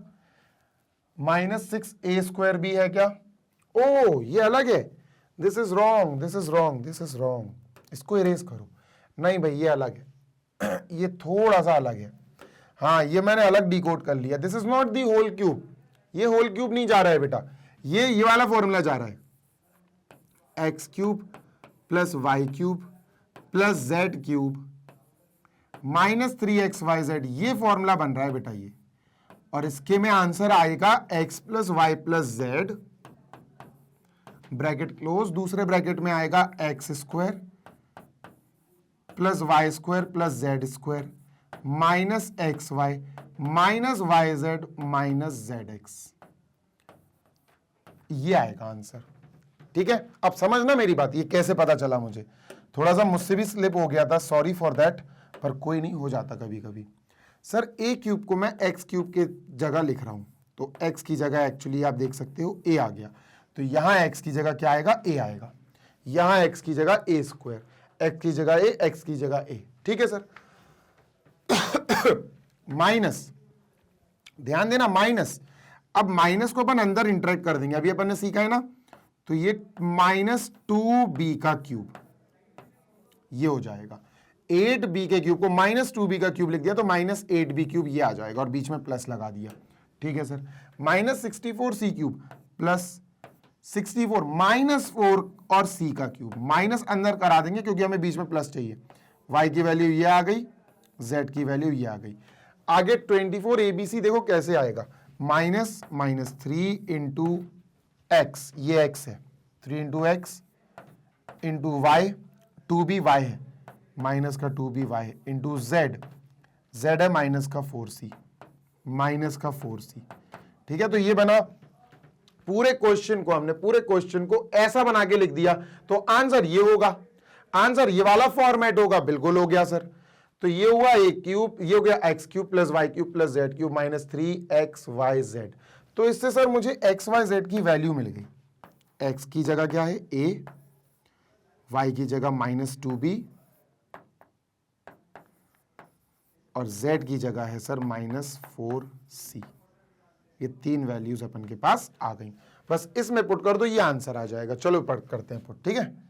माइनस 6a स्क्वायर b है क्या? ओ ये अलग है, this is wrong, this is wrong, this is wrong, इसको इरेज करो। नहीं भाई ये अलग है ये थोड़ा सा अलग है, हाँ ये मैंने अलग डिकोड कर लिया, this is not the whole cube, ये होल क्यूब नहीं जा रहा है बेटा, ये वाला फॉर्मूला जा रहा है, x cube plus Y cube plus Z cube minus 3x y z, ये फॉर्मूला बन रहा है बेटा ये, और इसके में आंसर आएगा x plus y plus z, bracket close, दूसरे ब्रैकेट में आएगा x square plus y square plus z square minus x y minus y z minus z x, ये आएगा आंसर, ठीक है। अब समझना मेरी बात, ये कैसे पता चला मुझे, थोड़ा सा मुझसे भी स्लिप हो गया था, सॉरी फॉर दैट, पर कोई नहीं, हो जाता कभी कभी। सर ए क्यूब को मैं एक्स क्यूब के जगह लिख रहा हूं, तो एक्स की जगह एक्चुअली आप देख सकते हो ए आ गया, तो यहां एक्स की जगह क्या आएगा, ए आएगा, यहां एक्स की जगह ए स्क्वायर, एक्स की जगह ए, एक्स की जगह ए, ठीक है सर। माइनस, ध्यान देना माइनस, अब माइनस को अपन अंदर इंटरेक्ट कर देंगे, अभी अपन ने सीखा है ना, तो ये माइनस 2b का क्यूब, ये हो जाएगा 8b के क्यूब को माइनस 2b का क्यूब लिख दिया तो माइनस 8b क्यूब, ये आ जाएगा और बीच में प्लस लगा दिया, ठीक है sir. Minus 64c cube plus 64 -4 और c का क्यूब, माइनस अंदर करा देंगे क्योंकि हमें बीच में प्लस चाहिए। y की वैल्यू ये आ गई, z की वैल्यू ये आ गई। आगे 24 ABC देखो कैसे आएगा, -3 इंटू एक्स, ये x है, 3 into x into y, 2b y है, माइनस का 2b y है, इंटू z है माइनस का 4c, ठीक है। तो ये बना, पूरे क्वेश्चन को हमने पूरे क्वेश्चन को ऐसा बना के लिख दिया, तो आंसर ये होगा, आंसर ये वाला फॉर्मेट होगा, बिल्कुल हो गया सर। तो ये हुआ a क्यूब, ये हो गया x cube plus y cube plus z cube minus 3xyz। तो इससे सर मुझे xyz की वैल्यू मिल गई, x की जगह क्या है a, y की जगह -2b और z की जगह है सर -4c। ये 3 वैल्यूज अपन के पास आ गई, बस इसमें पुट कर दो, ये आंसर आ जाएगा। चलो करते हैं पुट, ठीक है।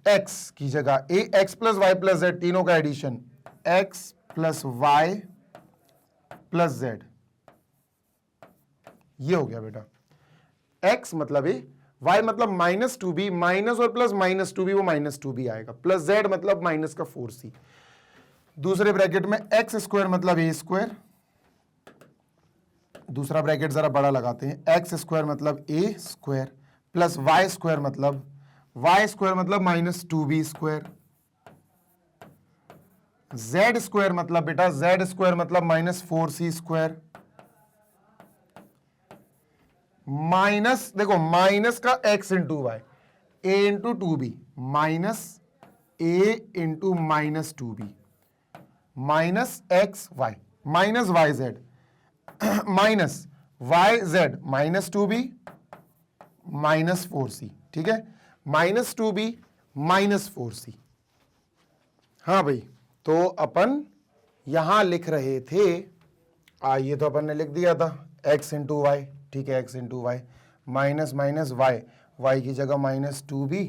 x की जगह a, x plus y plus z, तीनों का addition, x plus y plus z, ये हो गया बेटा। x मतलब a, y मतलब -2b, माइनस और प्लस -2b, वो -2b आएगा, प्लस z मतलब माइनस का 4c, दूसरे ब्रैकेट में x स्क्वायर मतलब a स्क्वायर, दूसरा ब्रैकेट जरा बड़ा लगाते हैं, एक्स स्क्वायर मतलब ए स्क्वायर प्लस वाई स्क्वायर मतलब -2b स्क्वायर, जेड स्क्वायर मतलब बेटा जेड स्क्वायर मतलब -4c स्क्वायर, माइनस, देखो माइनस का x into y, a into 2b, minus a into -2b, minus x y, minus y z, minus y z -2b -4c, ठीक है, -2b -4c। हाँ भाई, तो अपन यहां लिख रहे थे, ये तो अपन ने लिख दिया था x इंटू वाई, ठीक है, x into y, minus minus y, y की जगह -2b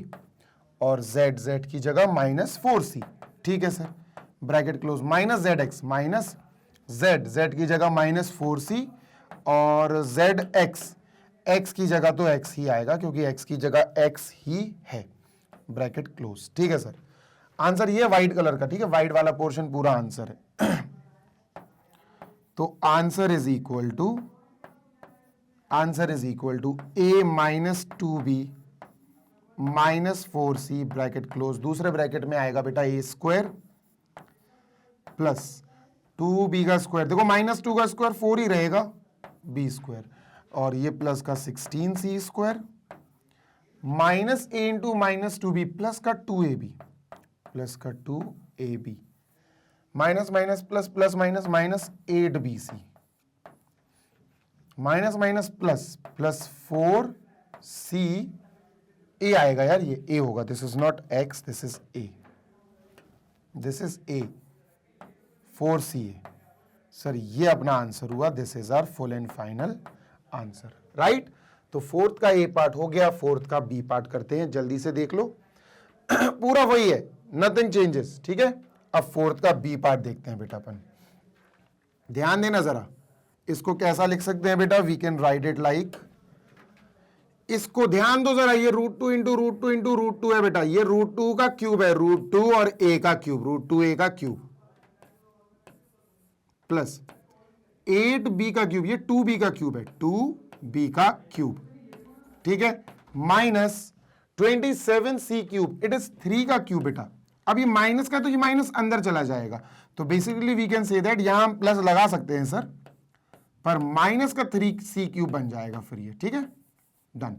और z की जगह -4c, ठीक है sir, bracket close, minus ZX minus z की जगह -4c और x की जगह तो x ही आएगा क्योंकि x की जगह x ही है, ब्रैकेट क्लोज, ठीक है सर। आंसर ये वाइट कलर का, ठीक है, वाइट वाला पोर्शन पूरा आंसर है। तो answer is equal to a -2b -4c, bracket close, दूसरे ब्रैकेट में आएगा बेटा a स्क्वायर प्लस 2b का स्क्वायर, देखो -2 का स्क्वायर 4 ही रहेगा, b स्क्वायर, और ये प्लस का 16c square minus a into -2b plus का 2ab, minus minus plus plus minus minus 8bc, minus minus plus plus 4c, a आएगा यार, ये a होगा, this is not x, this is a, 4c sir, ये अपना आंसर हुआ, this is our full and final answer, right. तो फोर्थ का ए पार्ट हो गया, फोर्थ का बी पार्ट करते हैं, जल्दी से देख लो। पूरा वही है, नथिंग चेंजेस, ठीक है। अब फोर्थ का बी पार्ट देखते हैं बेटा अपन, ध्यान देना जरा, इसको कैसा लिख सकते हैं बेटा, we can write it like, इसको ध्यान दो जरा, ये √2 इंटू √2 इंटू √2 है बेटा, ये √2 का क्यूब है, √2 और a का क्यूब, √2a का क्यूब प्लस 8b का क्यूब, ये 2b का क्यूब है, 2b का क्यूब, ठीक है, minus 27c cube, it is 3 का क्यूब बेटा। अब ये माइनस का, तो ये माइनस अंदर चला जाएगा, तो basically we can say that, यहां हम प्लस लगा सकते हैं सर, पर माइनस का 3c क्यूब बन जाएगा फिर ये, ठीक है, done.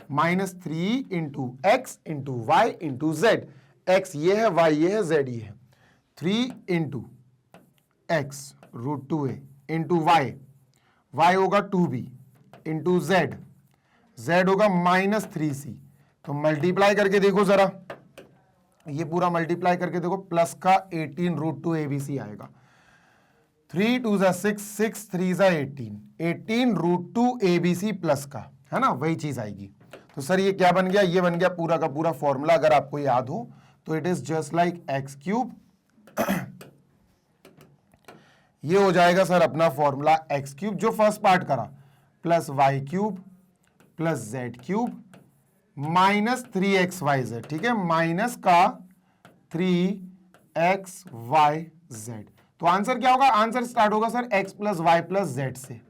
-3 into x into y into z, x ये है, वाई ये है, जेड ये है, 3 into x √2a into Y होगा 2b इंटू जेड होगा -3c, तो मल्टीप्लाई करके देखो जरा, ये पूरा मल्टीप्लाई करके देखो, प्लस का 18 √2 abc आएगा, 3 2 6, 6 3 18 √2 abc प्लस का, है ना, वही चीज आएगी। तो सर ये क्या बन गया, ये बन गया पूरा का पूरा फॉर्मूला, अगर आपको याद हो तो it is just like x cube, ये हो जाएगा सर अपना फॉर्मूला एक्स क्यूब जो फर्स्ट पार्ट करा, plus Y cube plus Z cube minus 3xyz, ठीक है, माइनस का 3xyz। तो आंसर क्या होगा? आंसर स्टार्ट होगा sir x plus y plus z से,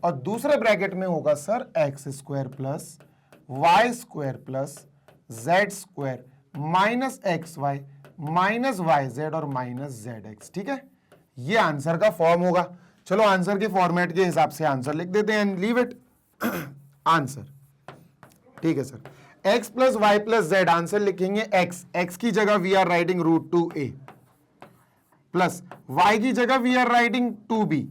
और दूसरे ब्रैकेट में होगा sir x square plus y square plus z square minus x y minus y z और माइनस जेड एक्स। ठीक है, ये आंसर का फॉर्म होगा। चलो आंसर के फॉर्मेट के हिसाब से आंसर लिख देते हैं एंड लीव इट आंसर। ठीक है sir, x plus y plus z, answer लिखेंगे x की जगह we are writing √2a plus y की जगह we are writing 2b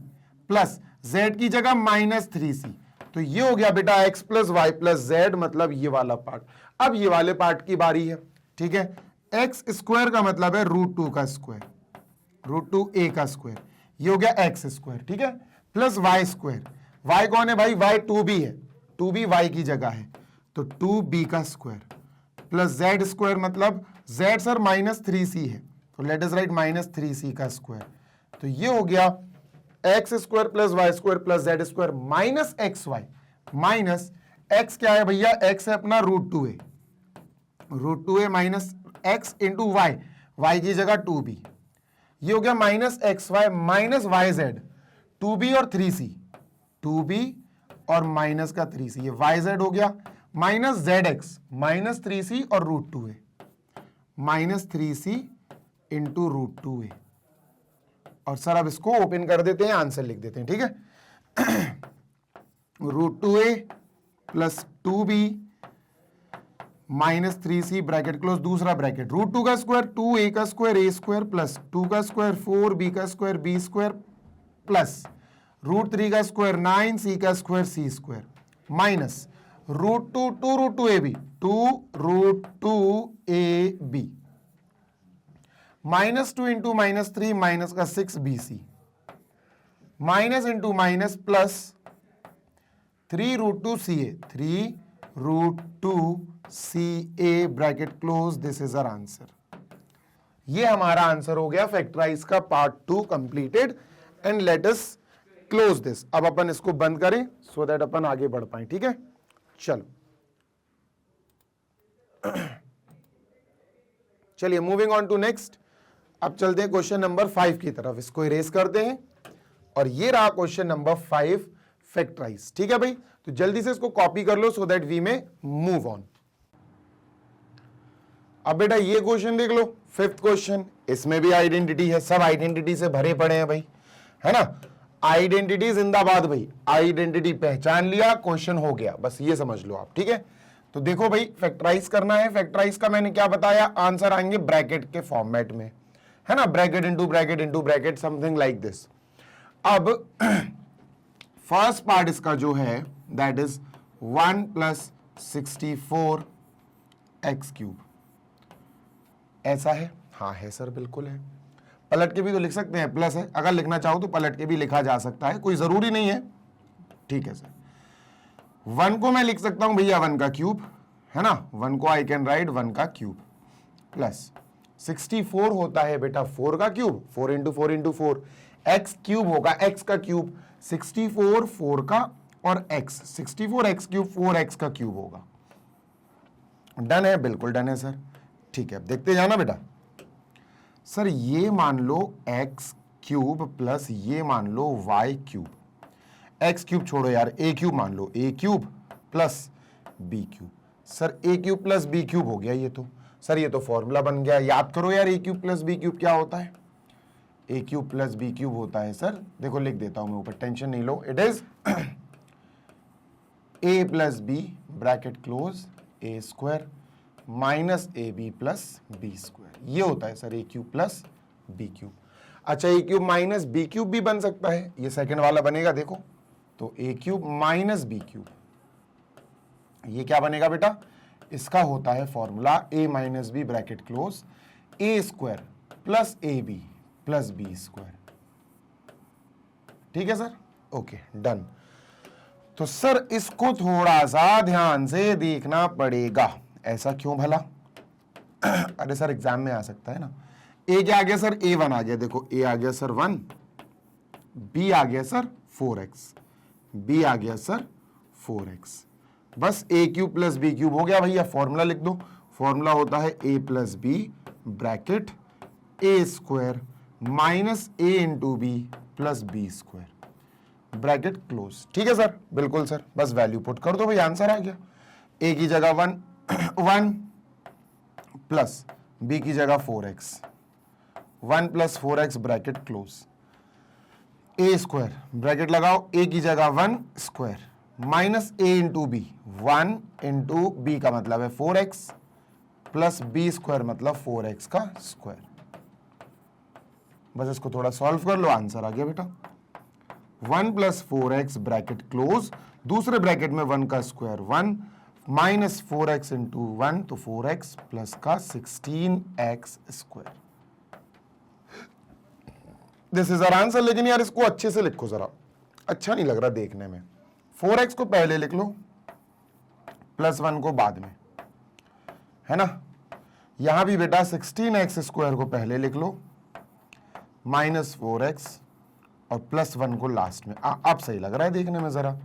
plus z की जगह -3c। तो ये हो गया बेटा x plus y plus z, मतलब ये वाला पार्ट। अब ये वाले पार्ट की बारी है। ठीक है, एक्स स्क्वायर का मतलब है √2 का स्क्वायर, √2a का स्क्वायर, ये हो गया एक्स स्क्वायर। ठीक है, प्लस वाई स्क्वायर, वाई कौन है भाई? वाई 2b है, 2b वाई की जगह है, तो 2b का स्क्वायर प्लस जेड स्क्वायर, मतलब z सर -3c है, तो लेट अस राइट -3c का स्क्वायर। तो ये हो गया x square plus y square plus z square minus x y minus x क्या है भैया? एक्स है अपना √2a minus x into y, y की जगह 2b, ये हो गया minus x y minus y z, 2b और 3c, 2b और माइनस का 3c, ये वाई जेड हो गया, minus z x minus 3c और √2a minus 3c into √2a। और सर अब इसको ओपन कर देते हैं, आंसर लिख देते हैं। ठीक है, √2a plus 2b minus 3c bracket close, दूसरा ब्रैकेट √2 का स्क्वायर 2a का स्क्वायर a स्क्वायर प्लस 2 का स्क्वायर 4b का स्क्वायर b स्क्वायर प्लस √3 का स्क्वायर 9c का square c square minus √2 2√2ab 2√2ab minus 2 into minus 3 minus का 6bc minus into minus plus 3√2ca 3√2ca bracket close, this is our answer. ये हमारा आंसर हो गया फैक्टराइज का part 2 completed and let us close this. अब अपन इसको बंद करें सो दैट अपन आगे बढ़ पाए। ठीक है, चलो चलिए मूविंग ऑन टू नेक्स्ट। अब चलते हैं क्वेश्चन नंबर 5 की तरफ, इसको इरेज करते हैं और ये रहा क्वेश्चन नंबर 5 फैक्टराइज। ठीक है भाई, तो जल्दी से इसको कॉपी कर लो सो दैट वी में मूव ऑन। अब बेटा ये क्वेश्चन देख लो, 5th क्वेश्चन, इसमें भी आइडेंटिटी है, सब आइडेंटिटी से भरे पड़े हैं भाई, है ना। आइडेंटिटी जिंदाबाद भाई, आइडेंटिटी पहचान लिया, क्वेश्चन हो गया, बस ये समझ लो आप। ठीक है, तो देखो भाई फैक्टराइज करना है। फैक्टराइज का मैंने क्या बताया, आंसर आएंगे ब्रैकेट के फॉर्मेट में, है ना, bracket into bracket something like this. अब फर्स्ट पार्ट इसका जो है दैट इज 1 प्लस 64x³, ऐसा है? हाँ है सर, बिल्कुल है। पलट के भी तो लिख सकते हैं, प्लस है, अगर लिखना चाहो तो पलट के भी लिखा जा सकता है, कोई जरूरी नहीं है। ठीक है सर, 1 को मैं लिख सकता हूं भैया 1 का क्यूब, है ना, 1 को आई कैन राइट 1 का क्यूब प्लस 64 होता है बेटा 4 का cube, 4 into 4 into 4, x cube होगा x का क्यूब, 64 4 का और x, 64 x³ 4x का क्यूब होगा। डन है? बिल्कुल डन है सर। ठीक है, अब देखते जाना बेटा। सर ये मान लो x³ प्लस ये मान लो y³, x³ छोड़ो यार, a³ मान लो, a³ plus b³। Sir a³ plus b³ हो गया ये तो। सर ये तो फॉर्मूला बन गया, याद करो यार, a³ प्लस b³ क्या होता है? a³ प्लस b³ होता है सर, देखो लिख देता हूं मैं ऊपर, टेंशन नहीं लो, it is a plus b bracket close a square minus ab plus b square, ये होता है सर a³ प्लस b³। अच्छा a³ माइनस b³ भी बन सकता है, ये सेकंड वाला बनेगा देखो, तो a³ माइनस b³, ये क्या बनेगा बेटा? इसका होता है formula a minus b bracket close a square plus ab plus b square. ठीक है सर, ओके डन। तो सर इसको थोड़ा सा ध्यान से देखना पड़ेगा, ऐसा क्यों भला? अरे सर एग्जाम में आ सकता है ना। a क्या आ गया सर? a1 आ गया, देखो a आ गया सर 1, b आ गया सर 4x, b आ गया सर 4x, बस a cube plus b cube हो गया भैया। फॉर्मूला लिख दो, फॉर्मूला होता है a plus b bracket a square minus a into b plus b square bracket close. ठीक है सर, बिल्कुल सर, बस वैल्यू पुट कर दो भाई, आंसर आ गया। ए की जगह 1 प्लस बी की जगह 4x, 1 plus 4x bracket close, a square bracket लगाओ, ए की जगह 1 square minus a into b, 1 into b का मतलब है 4x प्लस बी स्क्वायर मतलब 4x का स्क्वायर। बस इसको थोड़ा सॉल्व कर लो, आंसर आ गया बेटा। 1 प्लस 4x ब्रैकेट क्लोज, दूसरे ब्रैकेट में 1 का स्क्वायर 1 माइनस 4x इंटू 1 तो 4x प्लस का 16x square. This is our answer. लेकिन यार इसको अच्छे से लिखो जरा, अच्छा नहीं लग रहा देखने में। 4x को पहले लिख लो, प्लस 1 को बाद में, है ना। यहां भी बेटा 16x स्क्वायर को पहले लिख लो, माइनस 4x और प्लस 1 को लास्ट में। अब सही लग रहा है देखने में जरा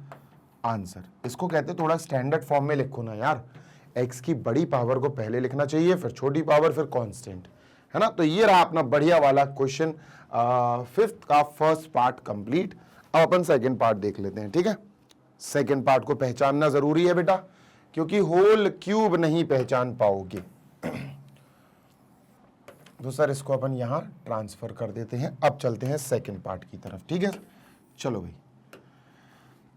आंसर। इसको कहते थोड़ा स्टैंडर्ड फॉर्म में लिखो ना यार, x की बड़ी पावर को पहले लिखना चाहिए, फिर छोटी पावर, फिर कांस्टेंट, है ना। तो ये रहा अपना बढ़िया वाला क्वेश्चन 5th का फर्स्ट पार्ट कंप्लीट। अब अपन सेकंड पार्ट देख लेते हैं, ठीक है। सेकंड पार्ट को पहचानना जरूरी है बेटा, क्योंकि होल क्यूब नहीं पहचान पाओगे। तो सर इसको अपन यहां ट्रांसफर कर देते हैं। अब चलते हैं सेकंड पार्ट की तरफ, ठीक है। चलो भाई,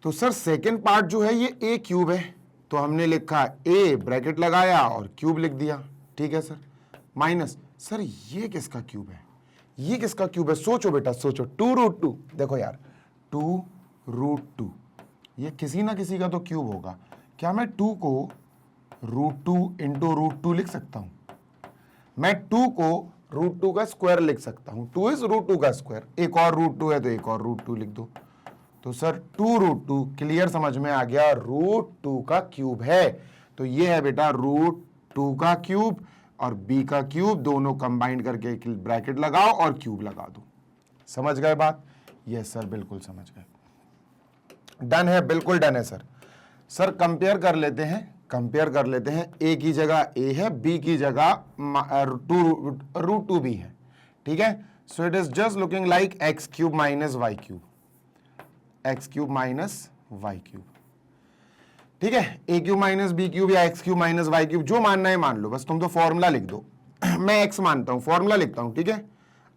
तो सर सेकंड पार्ट जो है ये ए क्यूब है, तो हमने लिखा ए ब्रैकेट लगाया और क्यूब लिख दिया, ठीक है सर। माइनस सर ये किसका क्यूब है, ये किसका क्यूब है, सोचो बेटा सोचो। 2√2, देखो यार 2√2, ये किसी ना किसी का तो क्यूब होगा। क्या मैं 2 को √2 इंटू √2 लिख सकता हूं? मैं 2 को √2 का स्क्वायर लिख सकता हूं। 2 इज √2 का स्क्वायर, एक और √2 है तो एक और √2 लिख दो। तो सर 2√2 क्लियर समझ में आ गया, √2 का क्यूब है। तो ये है बेटा √2 का क्यूब और b का क्यूब, दोनों कंबाइन करके एक ब्रैकेट लगाओ और क्यूब लगा दो। समझ गए बात? यस सर, बिल्कुल समझ गए। डन है, बिल्कुल डन है सर। सर कंपेयर कर लेते हैं, कंपेयर कर लेते हैं। a की जगह a है, b की जगह √2b है, ठीक है। So it is just looking like x cube minus y cube, x cube minus y cube, ठीक है। A cube minus b cube या x cube minus y cube, जो मानना है मान लो, बस तुम तो फॉर्मूला लिख दो। मैं एक्स मानता हूं, फॉर्मूला लिखता हूं, ठीक है।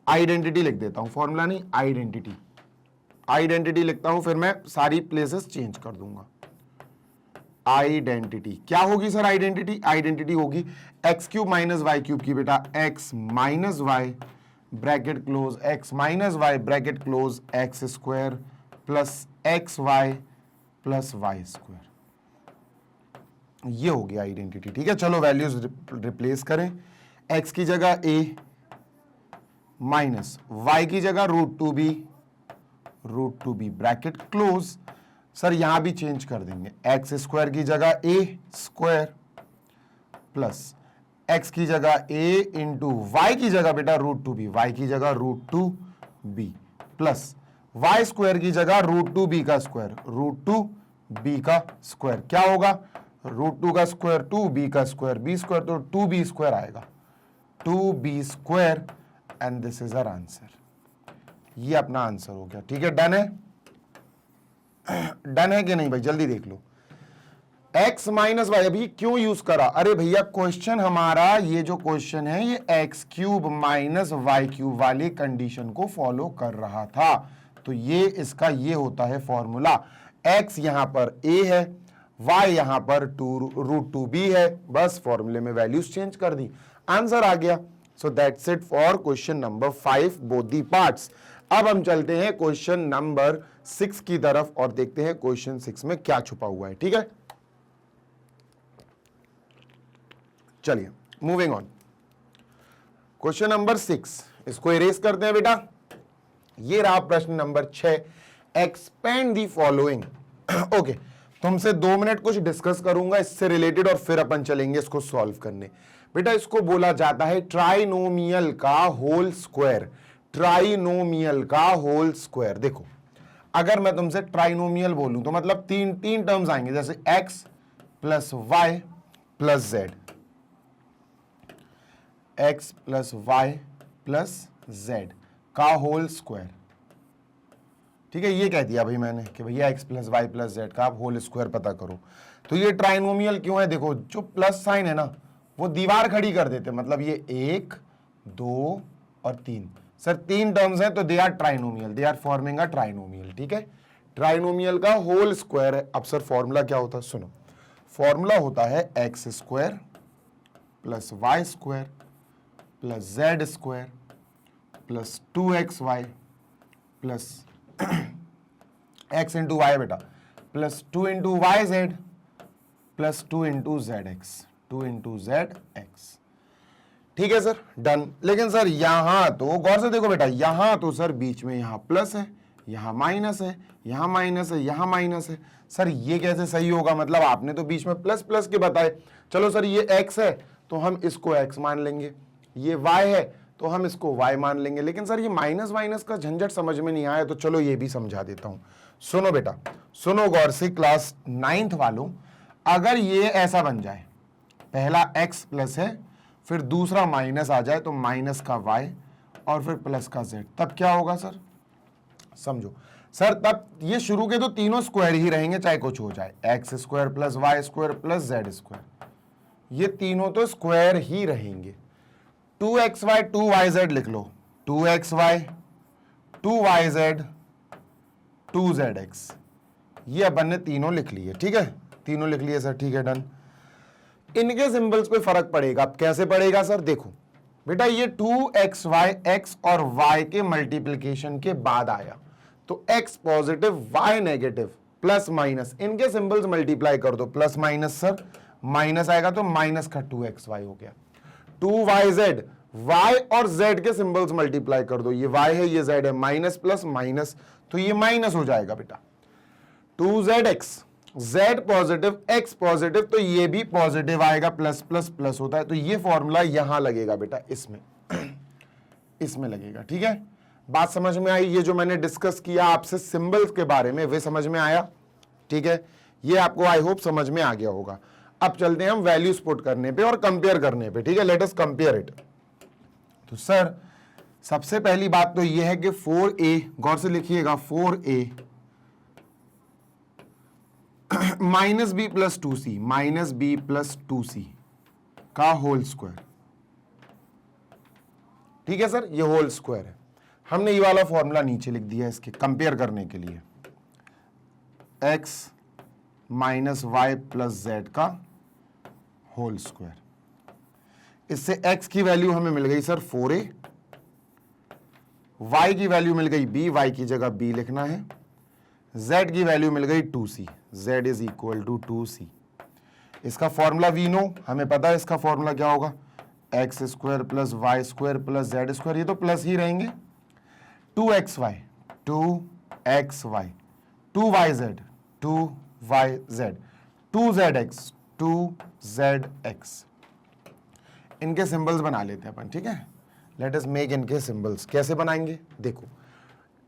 आइडेंटिटी लिख देता हूं, फॉर्मूला नहीं आइडेंटिटी, आइडेंटिटी लिखता हूं, फिर मैं सारी प्लेसेस चेंज कर दूंगा। आइडेंटिटी क्या होगी सर? आइडेंटिटी, आइडेंटिटी होगी x cube minus y cube की बेटा x minus y bracket close, x minus y bracket close, x square plus x y plus y square. ये हो गया आइडेंटिटी, ठीक है। चलो वैल्यूज रिप्लेस करें। x की जगह a माइनस y की जगह √2b ब्रैकेट क्लोज। सर यहां भी चेंज कर देंगे, एक्स स्क्वायर की जगह a स्क्वायर प्लस x की जगह a इंटू वाई की जगह बेटा √2b, y की जगह √2b प्लस y स्क्वायर की जगह √2b का स्क्वायर, √2b का स्क्वायर। क्या होगा? √2 का स्क्वायर 2b का स्क्वायर, b स्क्वायर तो 2b स्क्वायर आएगा, 2b square, and this is our answer. ये अपना आंसर हो गया, ठीक है। डन है, डन है कि नहीं भाई? जल्दी देख लो। x माइनस वाई अभी क्यों यूज करा? अरे भैया क्वेश्चन हमारा, ये जो क्वेश्चन है ये x cube minus y cube वाली कंडीशन को फॉलो कर रहा था, तो ये इसका ये होता है फॉर्मूला। x यहां पर a है, y यहां पर √2b है, बस फॉर्मूले में वैल्यूज चेंज कर दी, आंसर आ गया। सो that's it for question number 5 both the parts. अब हम चलते हैं क्वेश्चन नंबर 6 की तरफ और देखते हैं क्वेश्चन 6 में क्या छुपा हुआ है, ठीक है। चलिए मूविंग ऑन, क्वेश्चन नंबर 6, इसको इरेज करते हैं बेटा। ये रहा प्रश्न number 6, expand the following. Okay, तुमसे 2 मिनट कुछ डिस्कस करूंगा इससे रिलेटेड और फिर अपन चलेंगे इसको सॉल्व करने। बेटा इसको बोला जाता है ट्राइनोमियल का होल स्क्वायर, ट्राइनोमियल का होल स्क्वायर। देखो अगर मैं तुमसे ट्राइनोमियल बोलूं तो मतलब तीन टर्म्स आएंगे, जैसे x plus y plus z, x plus y plus z का होल स्क्वायर। ठीक है, ये कह दिया भाई मैंने कि भैया x plus y plus z का आप होल स्क्वायर पता करो। तो ये ट्राइनोमियल क्यों है? देखो जो प्लस साइन है ना वो दीवार खड़ी कर देते, मतलब ये 1 2 और 3, सर 3 टर्म्स हैं तो they are trinomial, they are forming a trinomial. ठीक है, ट्राइनोमियल का होल स्क्वायर है। अब सर फॉर्मूला क्या होता है? सुनो, फॉर्मूला होता है x square plus y square plus z square plus 2xy plus x into y बेटा plus 2 into y z plus 2 into z x, 2 into z x. ठीक है सर, डन। लेकिन सर यहां तो गौर से देखो बेटा, यहां तो सर बीच में यहां प्लस है, यहां माइनस है, यहां माइनस है, यहां माइनस है। सर ये कैसे सही होगा? मतलब आपने तो बीच में प्लस प्लस के बताए। चलो सर ये x है तो हम इसको x मान लेंगे, ये y है तो हम इसको y मान लेंगे। लेकिन सर ये माइनस माइनस का झंझट समझ में नहीं आया, तो चलो ये भी समझा देता हूं। सुनो बेटा, सुनो गौर से क्लास 9th वालों, अगर ये ऐसा बन जाए, पहला x प्लस है फिर दूसरा माइनस आ जाए तो माइनस का y और फिर प्लस का z, तब क्या होगा सर? समझो सर, तब ये शुरू के तो तीनों स्क्वायर ही रहेंगे चाहे कुछ हो जाए, x square plus y square plus z square, ये तीनों तो स्क्वायर ही रहेंगे। 2xy 2yz लिख लो, 2xy 2yz 2zx, ये अपन ने तीनों लिख लिए। ठीक है, तीनों लिख लिए सर, ठीक है डन। इनके सिंबल्स पे फर्क पड़ेगा। अब कैसे पड़ेगा सर? देखो बेटा, ये 2xy x और y के मल्टीप्लिकेशन के बाद आया तो x positive y negative plus minus, इनके सिंबल्स मल्टीप्लाई कर दो, प्लस माइनस सर माइनस आएगा तो माइनस का 2xy हो गया। 2yz, y और z के सिंबल्स मल्टीप्लाई कर दो, ये y है ये z है, माइनस प्लस माइनस तो ये माइनस हो जाएगा बेटा। 2zx, z positive x positive तो ये भी पॉजिटिव आएगा, प्लस प्लस प्लस होता है, तो ये फॉर्मूला यहां लगेगा बेटा, इसमें इसमें लगेगा। ठीक है, बात समझ में आई? ये जो मैंने डिस्कस किया आपसे सिंबल्स के बारे में वे समझ में आया? ठीक है, ये आपको आई होप समझ में आ गया होगा। अब चलते हैं हम वैल्यूज पुट करने पे और कंपेयर करने पे। ठीक है, लेट अस कंपेयर इट। तो सर सबसे पहली बात तो ये है कि 4a, गौर से लिखिएगा, 4a minus b plus 2c, minus b plus 2c का होल स्क्वायर। ठीक है सर, ये होल स्क्वायर है। हमने ये वाला फॉर्मूला नीचे लिख दिया इसके कंपेयर करने के लिए, x minus y plus z का होल स्क्वायर। इससे x की वैल्यू हमें मिल गई सर 4a, y की वैल्यू मिल गई b, y की जगह b लिखना है, z की वैल्यू मिल गई 2c, z is equal to 2c। इसका फॉर्मूला वी नो, हमें पता है इसका फॉर्मूला क्या होगा, x square plus y square plus z square, ये तो प्लस ही रहेंगे। 2xy 2xy 2yz 2yz 2zx 2zx, इनके सिंबल्स बना लेते हैं अपन। ठीक है, लेट अस मेक इनके सिंबल्स। कैसे बनाएंगे? देखो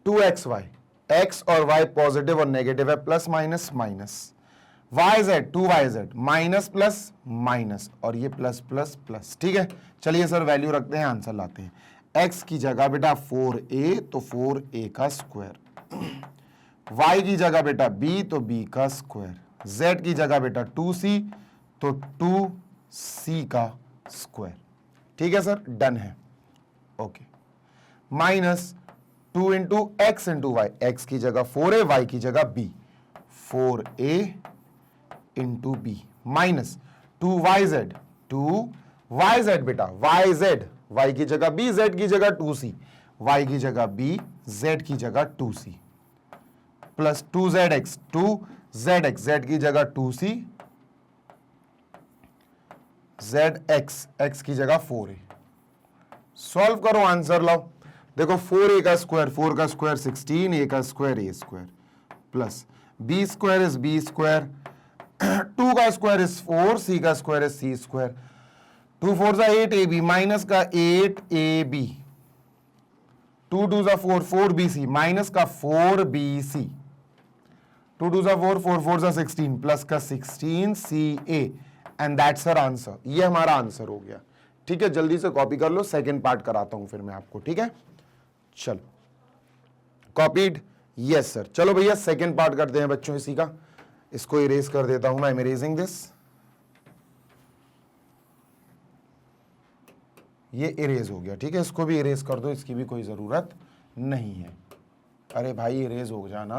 2xy, x और y पॉजिटिव और नेगेटिव है, plus minus minus, yz 2yz minus plus minus और ये प्लस प्लस प्लस। ठीक है, चलिए सर वैल्यू रखते हैं, आंसर लाते हैं। x की जगह बेटा 4a तो 4a का स्क्वायर, y की जगह बेटा b तो b का स्क्वायर, z की जगह बेटा 2c तो 2c का स्क्वायर। ठीक है सर, डन है। Okay, minus 2 into x into y, x की जगह 4a, y की जगह b, 4a into b, minus 2yz, 2yz बेटा yz, y की जगह b, z की जगह 2c, y की जगह b, z की जगह 2c, plus 2zx, 2zx, z की जगह 2c, zx, x की जगह 4a। सॉल्व करो, आंसर लाओ। देखो 4a का स्क्वायर, 4 का स्क्वायर 16, a का square a square, plus b square is b square, 2 का स्क्वायर इज 4, c का स्क्वायर इज c स्क्वायर, 2 4 जा 8ab माइनस का 8ab, 2 2 जा 4 4bc माइनस का 4bc, 2 2 4 4 4 16 प्लस का 16 CA and that's our answer. ये हमारा आंसर हो गया। ठीक है, जल्दी से कॉपी कर लो, सेकंड पार्ट कराता हूं फिर मैं आपको। ठीक है, चलो कॉपीड, यस सर। चलो भैया सेकंड पार्ट करते हैं बच्चों इसी का। इसको इरेज कर देता हूं मैं, आई एम इरेजिंग दिस। ये इरेज हो गया। ठीक है, इसको भी इरेज कर दो, इसकी भी कोई जरूरत नहीं है। अरे भाई इरेज हो जाना।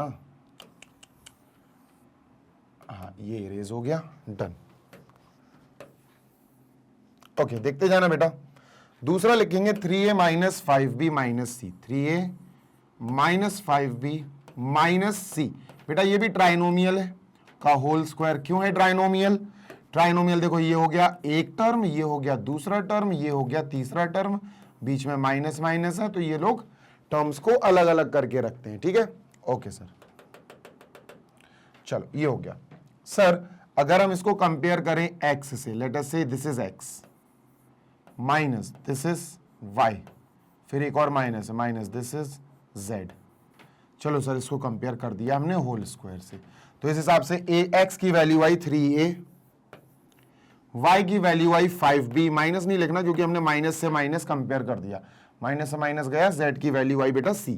हाँ ये इरेज हो गया, डन। ओके देखते जाना बेटा। दूसरा लिखेंगे 3a माइनस 5b माइनस सी। 3a माइनस 5b माइनस सी। बेटा ये भी ट्राइनोमियल है का होल स्क्वायर। क्यों है ट्राइनोमियल? ट्राइनोमियल देखो, ये हो गया एक टर्म, ये हो गया दूसरा टर्म, ये हो गया तीसरा टर्म, बीच में माइनस माइनस है, तो ये लोग टर्म्स को अलग अलग करके रखते हैं। ठीक है, ओके सर। चलो ये हो गया सर। अगर हम इसको कंपेयर करें x से, लेट अस से this is x minus this is y, फिर एक और माइनस है, माइनस दिस इज z। चलो सर इसको कंपेयर कर दिया हमने होल स्क्वायर से, तो इस हिसाब से x की वैल्यू आई 3a, y की वैल्यू आई 5b। माइनस नहीं लिखना क्योंकि हमने माइनस से माइनस कंपेयर कर दिया, माइनस से माइनस गया, z की वैल्यू आई बेटा c।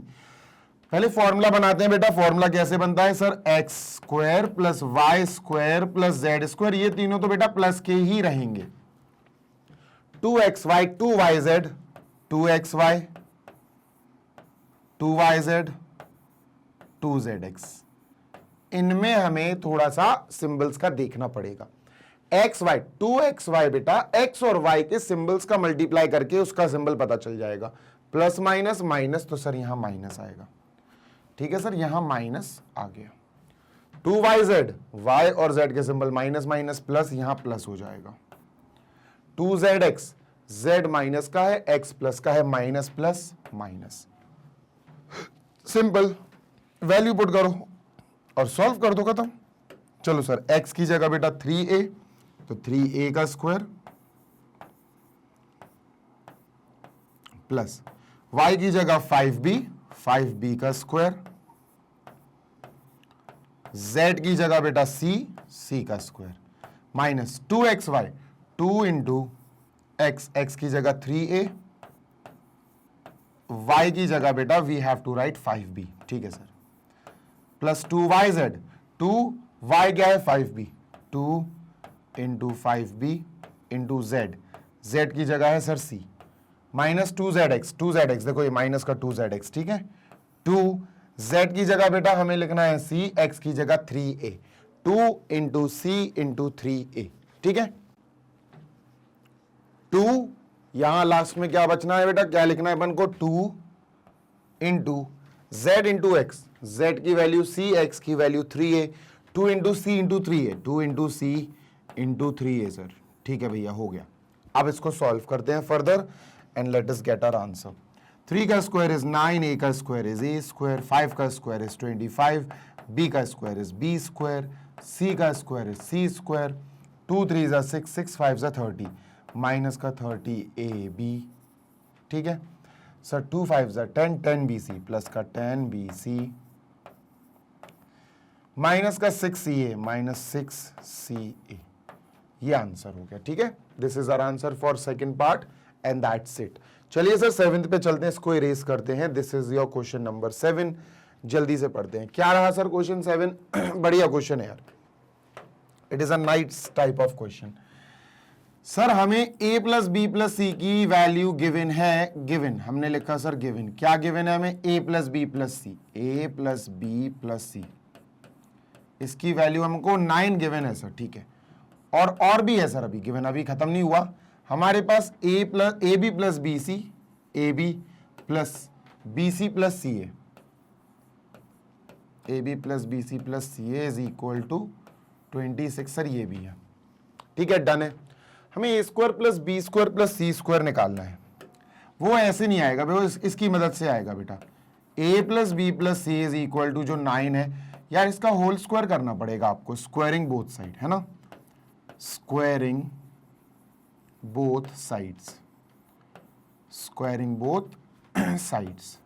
पहले फॉर्मूला बनाते हैं बेटा। फॉर्मूला कैसे बनता है sir? X square plus y square plus z square, ये तीनों तो बेटा प्लस के ही रहेंगे। 2xy 2yz 2xy 2yz 2zx। इनमें हमें थोड़ा सा सिंबल्स का देखना पड़ेगा। xy 2xy बेटा x और y के सिंबल्स का मल्टीप्लाई करके उसका सिंबल पता चल जाएगा। प्लस माइनस माइनस, तो सर यहां माइनस आएगा। ठीक है सर, यहां माइनस आ गया। 2yz y और z के सिंबल माइनस माइनस प्लस, यहां प्लस हो जाएगा। 2zx z माइनस का है, x प्लस का है, minus plus minus. Simple, value put करो और सॉल्व कर दो, खत्म। चलो सर x की जगह बेटा 3a, तो 3a का स्क्वायर प्लस y की जगह 5b, 5b का स्क्वायर, z की जगह बेटा c का square, minus 2xy 2 into x, x की जगह 3a, y की जगह बेटा we have to right 5b। ठीक है सर, प्लस 2yz 2y क्या है 5b, 2 into 5b into z, z की जगह है sir c, minus 2zx, 2zx देखो ये माइनस का 2zx। ठीक है, 2z की जगह बेटा हमें लिखना है c, x की जगह 3a, 2 into c into 3a। ठीक है, 2 यहां लास्ट में क्या बचना है बेटा, क्या लिखना है अपन को, 2 into z into x, z की वैल्यू c, x की value 3a, 2 into c into 3a, 2 into c into 3a sir. ठीक है भैया, हो गया। अब इसको सॉल्व करते हैं further and let us get our answer. 3 का स्क्वायर इज 9, a का स्क्वायर इज a स्क्वायर, 5 का स्क्वायर इज 25, b का square is b square, c का स्क्वायर इज c स्क्वायर, 2 3 जा 6, 6 5 जा 30, माइनस का 30ab। ठीक है सर, 2 5 जा 10, 10bc प्लस का 10bc, माइनस का 6ca माइनस 6ca। ये आंसर हो गया। ठीक है, this is our answer for second part and that's it. चलिए सर सेवेंथ पे चलते हैं, इसको इरेज करते हैं। This is your question number 7। जल्दी से पढ़ते हैं। क्या रहा सर क्वेश्चन 7? बढ़िया क्वेश्चन है यार, it is a nice type of question. Sir हमें a plus b plus c की वैल्यू गिवन है, गिवन हमने लिखा सर गिवन, क्या गिवन है हमें, a plus b plus c, a plus b plus c, इसकी वैल्यू हमको 9 गिवन है सर। ठीक है, और भी है सर, अभी गिवन अभी खत्म नहीं हुआ हमारे पास। A b plus b c, a b plus b c plus c a, a b plus b c plus c a is equal to 26 sir, ये भी है। ठीक है, डन है। हमें a square plus b square plus c square निकालना है। वो ऐसे नहीं आएगा, वो इसकी मदद से आएगा बेटा। A plus b plus c is equal to जो 9 है यार, इसका होल स्क्वायर करना पड़ेगा आपको, स्क्वायरिंग बोथ साइड, है ना, squaring both sides, squaring both sides.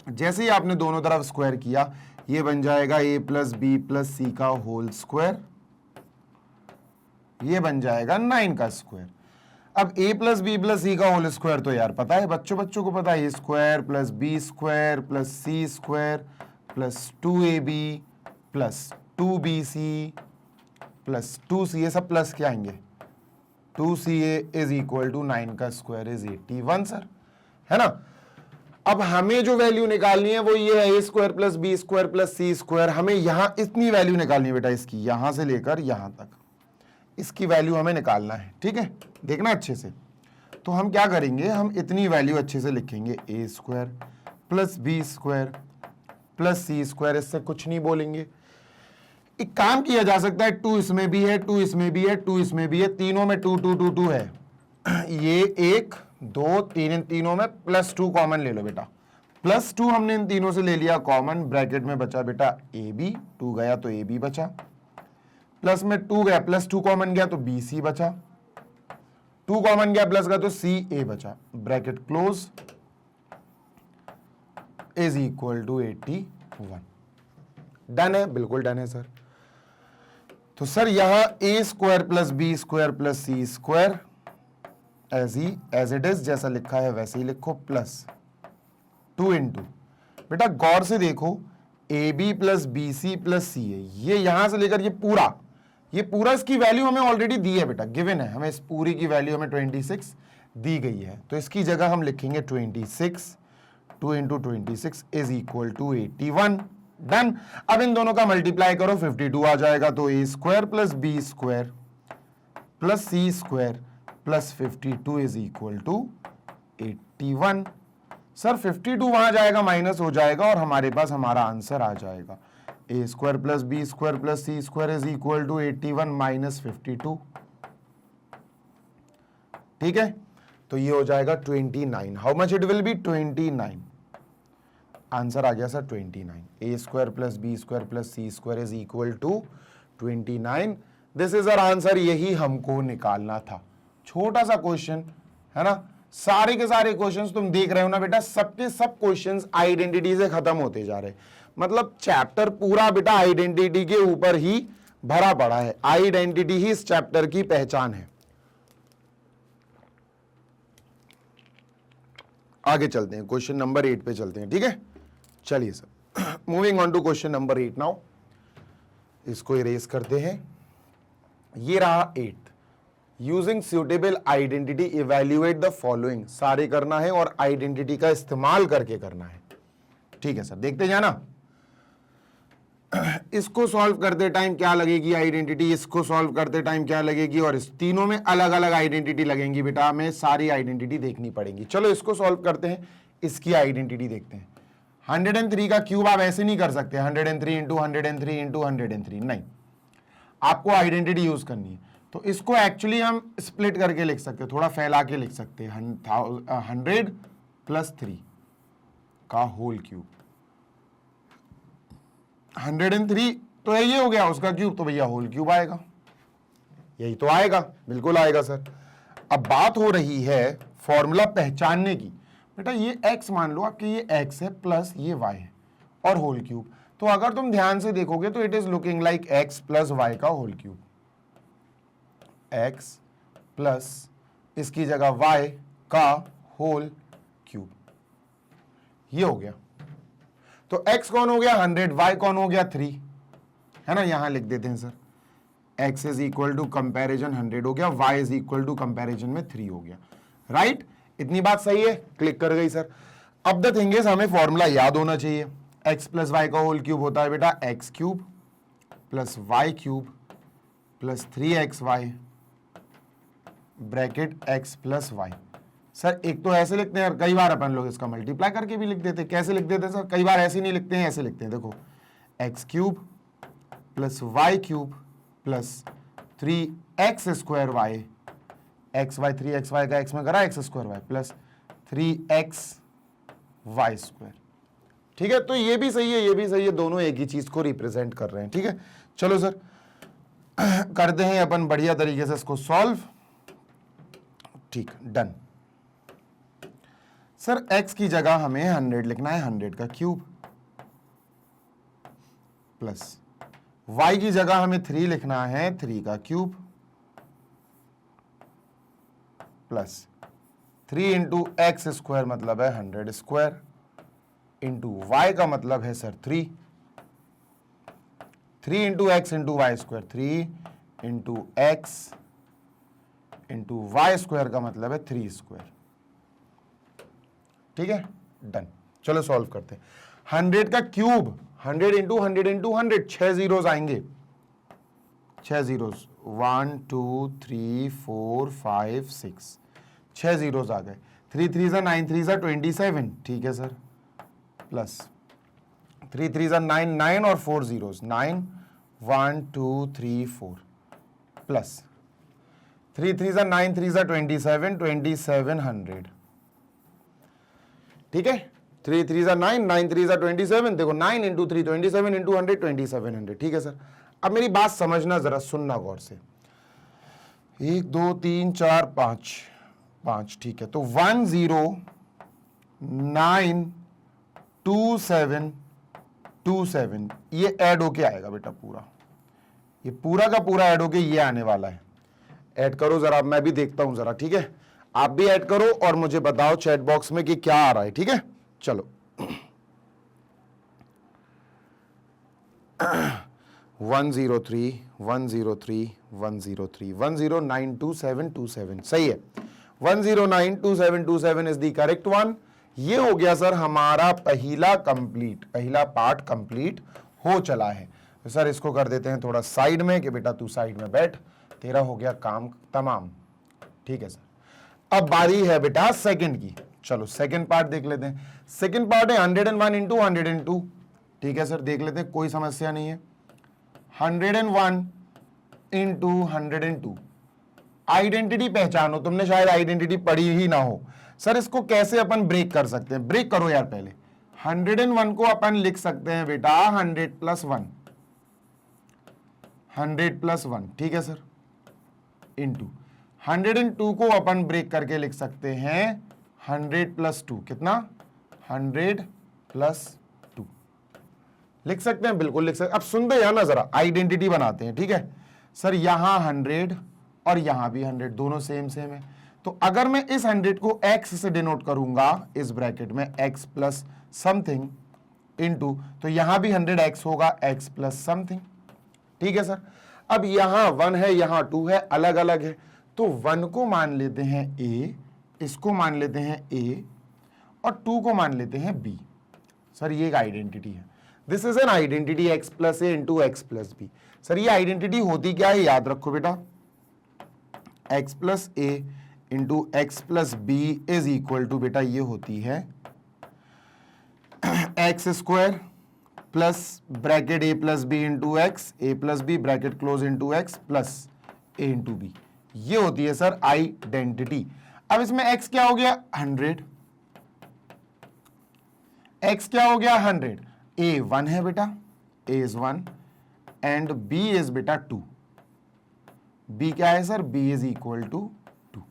जैसे ही आपने दोनों तरफ स्क्वायर किया, ये बन जाएगा a प्लस बी प्लस सी का होल स्क्वायर, ये बन जाएगा 9 का स्क्वायर। अब a प्लस बी प्लस सी का होल स्क्वायर तो यार पता है, बच्चों को पता है, a square plus b square plus c square plus 2ab plus 2bc plus 2c, ये सब प्लस क्या आएंगे, 2ca इज इक्वल टू 9 का स्क्वायर इज 81 सर, है ना। अब हमें जो वैल्यू निकालनी है वो ये है a square plus b square plus c square. हमें यहां इतनी वैल्यू निकालनी है बेटा, इसकी यहां से लेकर यहां तक इसकी वैल्यू हमें निकालना है, ठीक है, देखना अच्छे से। तो हम क्या करेंगे, हम इतनी वैल्यू अच्छे से लिखेंगे, a square plus b square plus c square, इससे कुछ नहीं बोलेंगे। एक काम किया जा सकता है, 2 इसमें भी है, 2 इसमें भी है, 2 इसमें भी है, तीनों में 2 2 2 2 है। ये 1 2 3, इन तीनों में प्लस 2 कॉमन ले लो बेटा, प्लस 2 हमने इन तीनों से ले लिया कॉमन, ब्रैकेट में बचा बेटा ए बी, 2 गया तो ए बी बचा, प्लस में 2 गया, प्लस 2 कॉमन गया तो बी सी बचा, 2 कॉमन गया प्लस गया तो सी ए बचा, bracket close is equal to 81। Done है, बिल्कुल डन है सर। तो सर यहां a square plus b square plus c square as it is, जैसा लिखा है वैसे ही लिखो, प्लस 2 इंटू, बेटा गौर से देखो, a b plus b c plus c है, ये यहां से लेकर ये पूरा इसकी वैल्यू हमें ऑलरेडी दी है बेटा, गिवन है हमें, इस पूरी की वैल्यू हमें 26 दी गई है। तो इसकी जगह हम लिखेंगे 26, 2 into 26 is equal to 81। Done. अब इन दोनों का मल्टीप्लाई करो, 52 आ जाएगा, तो a square plus b square plus c square plus 52 is equal to 81। Sir 52 वहां जाएगा, माइनस हो जाएगा और हमारे पास हमारा आंसर आ जाएगा, a square plus b square plus c square is equal to 81 minus 52। ठीक है, तो ये हो जाएगा 29। How much it will be, 29। Answer आ गया sir 29। A square plus b square plus c square is equal to 29। This is our answer, यही हमको निकालना था। छोटा सा क्वेश्चन है ना, सारे के सारे क्वेश्चंस तुम देख रहे हो ना बेटा, सबके सब क्वेश्चंस आइडेंटिटी से खत्म होते जा रहे, मतलब चैप्टर पूरा बेटा आइडेंटिटी के ऊपर ही भरा पड़ा है। आइडेंटिटी ही इस चैप्टर की पहचान है। आगे चलते हैं, क्वेश्चन नंबर 8 पे चलते हैं, ठीक है। चलिए sir, moving on to question number 8 now. इसको इरेज करते हैं। ये रहा 8। Using suitable identity evaluate the following. सारे करना है और आइडेंटिटी का इस्तेमाल करके करना है, ठीक है सर। देखते जाना, इसको सॉल्व करते टाइम क्या लगेगी आइडेंटिटी, इसको सॉल्व करते टाइम क्या लगेगी, और इस तीनों में अलग अलग आइडेंटिटी लगेंगी बेटा, हमें सारी आइडेंटिटी देखनी पड़ेगी। चलो इसको सॉल्व करते हैं, इसकी आइडेंटिटी देखते हैं। 103 का क्यूब आप ऐसे नहीं कर सकते, 103 इंटू 103 इंटू 103, नहीं, आपको आइडेंटिटी यूज करनी है। तो इसको एक्चुअली हम स्प्लिट करके लिख सकते हैं, थोड़ा फैला के लिख सकते हैं। 100 प्लस 3 का होल क्यूब, 103 तो ये हो गया, उसका क्यूब तो भैया होल क्यूब आएगा, यही तो आएगा, बिल्कुल आएगा सर। अब बात हो रही है फॉर्मूला पहचानने की। बेटा ये x मान लो आपके, ये x है प्लस ये y है और होल क्यूब, तो अगर तुम ध्यान से देखोगे तो it is looking like x plus y का होल क्यूब, x प्लस इसकी जगह y का होल क्यूब, ये हो गया। तो x कौन हो गया 100, y कौन हो गया 3, है ना। यहां लिख देते हैं sir, x is equal to comparison 100 हो गया, y is equal to comparison में 3 हो गया, राइट। इतनी बात सही है, क्लिक कर गई सर। अब द थिंग इज, हमें फॉर्मूला याद होना चाहिए। x प्लस वाई का होल क्यूब होता है बेटा x cube plus Y cube plus 3xy bracket x plus y. Sir एक तो ऐसे लिखते हैं, कई बार अपन लोग इसका मल्टीप्लाई करके भी लिख देते हैं। कैसे लिख देते हैं सर, कई बार ऐसे नहीं लिखते हैं, ऐसे लिखते हैं, देखो x cube plus Y cube plus 3x square y, x y 3xy का x में करा x square y plus 3xy square, ठीक है। तो ये भी सही है, ये भी सही है, दोनों एक ही चीज को रिप्रेजेंट कर रहे हैं, ठीक है। चलो सर करते हैं अपन बढ़िया तरीके से इसको सॉल्व, ठीक, डन। सर x की जगह हमें 100 लिखना है, 100 का क्यूब प्लस y की जगह हमें 3 लिखना है, 3 का cube plus 3 into x square मतलब है 100 स्क्वायर इंटू वाई का मतलब है sir 3 into x into y square, 3 into x into y square का मतलब है 3 स्क्वायर। ठीक है, डन। चलो सॉल्व करते हैं। 100 का क्यूब 100 इंटू 100 इंटू 100, 6 जीरोस आएंगे, 6 जीरोस, 1 2 3 4 5 6, 6 जीरोस आ गए। 3 3 जा 9, 3 जा 27, ठीक है सर, प्लस 3 3 जा 9, 9 और 4 जीरोस, 9 1 2 3 4 प्लस 3 3 जा 9, 3 जा 27, 2700। ठीक है, 3 3 जा 9, 9 3 जा 27, देखो 9 इंटू 3 27 इंटू 100 2700। ठीक है सर, अब मेरी बात समझना जरा, सुनना गौर से। 1 2 3 4 5 5, ठीक है, तो 1 0 9 2 7 2 7 ये ऐड होके आएगा बेटा, पूरा ये पूरा का पूरा ऐड होके ये आने वाला है। ऐड करो जरा, मैं भी देखता हूं जरा। ठीक है, आप भी ऐड करो और मुझे बताओ चैट बॉक्स में कि क्या आ रहा है। ठीक है, चलो 103 103 103 10922727, सही है, 10922727 इज द करेक्ट वन। ये हो गया सर हमारा पहला कंप्लीट, पहला पार्ट कंप्लीट हो चला है। तो सर इसको कर देते हैं थोड़ा साइड में कि बेटा तू साइड में बैठ, तेरा हो गया काम तमाम। ठीक है सर, अब बारी है बेटा सेकंड की। चलो सेकंड पार्ट देख लेते हैं। सेकंड पार्ट है 101 इंटू 102। ठीक है सर, देख लेते हैं, कोई समस्या नहीं है। 101 इंटू 102, आइडेंटिटी पहचानो, तुमने शायद आइडेंटिटी पढ़ी ही ना हो। सर इसको कैसे अपन ब्रेक कर सकते हैं, ब्रेक करो यार पहले। 101 को अपन लिख सकते हैं बेटा 100 प्लस 1, 100 प्लस 1, ठीक है सर, इंटू 102 को अपन ब्रेक करके लिख सकते हैं 100 प्लस 2, कितना, 100 प्लस 2 लिख सकते हैं, बिल्कुल लिख सकते हैं। अब सुनते हैं ना जरा, आइडेंटिटी बनाते हैं। ठीक है सर, यहां 100 और यहां भी 100, दोनों सेम सेम है। तो अगर मैं इस 100 को x से डिनोट करूंगा, इस ब्रैकेट में x प्लस समथिंग इंटू, तो यहां भी 100x होगा, x प्लस समथिंग। ठीक है सर, अब यहां 1 है, यहां 2 है, अलग अलग है, तो 1 को मान लेते हैं a, इसको मान लेते हैं a, और 2 को मान लेते हैं b। सर ये एक आइडेंटिटी है, this is an identity x plus a into x plus b. Sir ये आइडेंटिटी होती क्या है, याद रखो बेटा, x plus a into x plus b is equal to बेटा ये होती है x square plus bracket a plus b into x, a plus b bracket close into x plus a into b. ये होती है सर आइडेंटिटी। अब इसमें x क्या हो गया 100, x क्या हो गया 100, a 1 है बेटा, a is 1 and b is बेटा 2। b क्या है sir, b is equal to 2।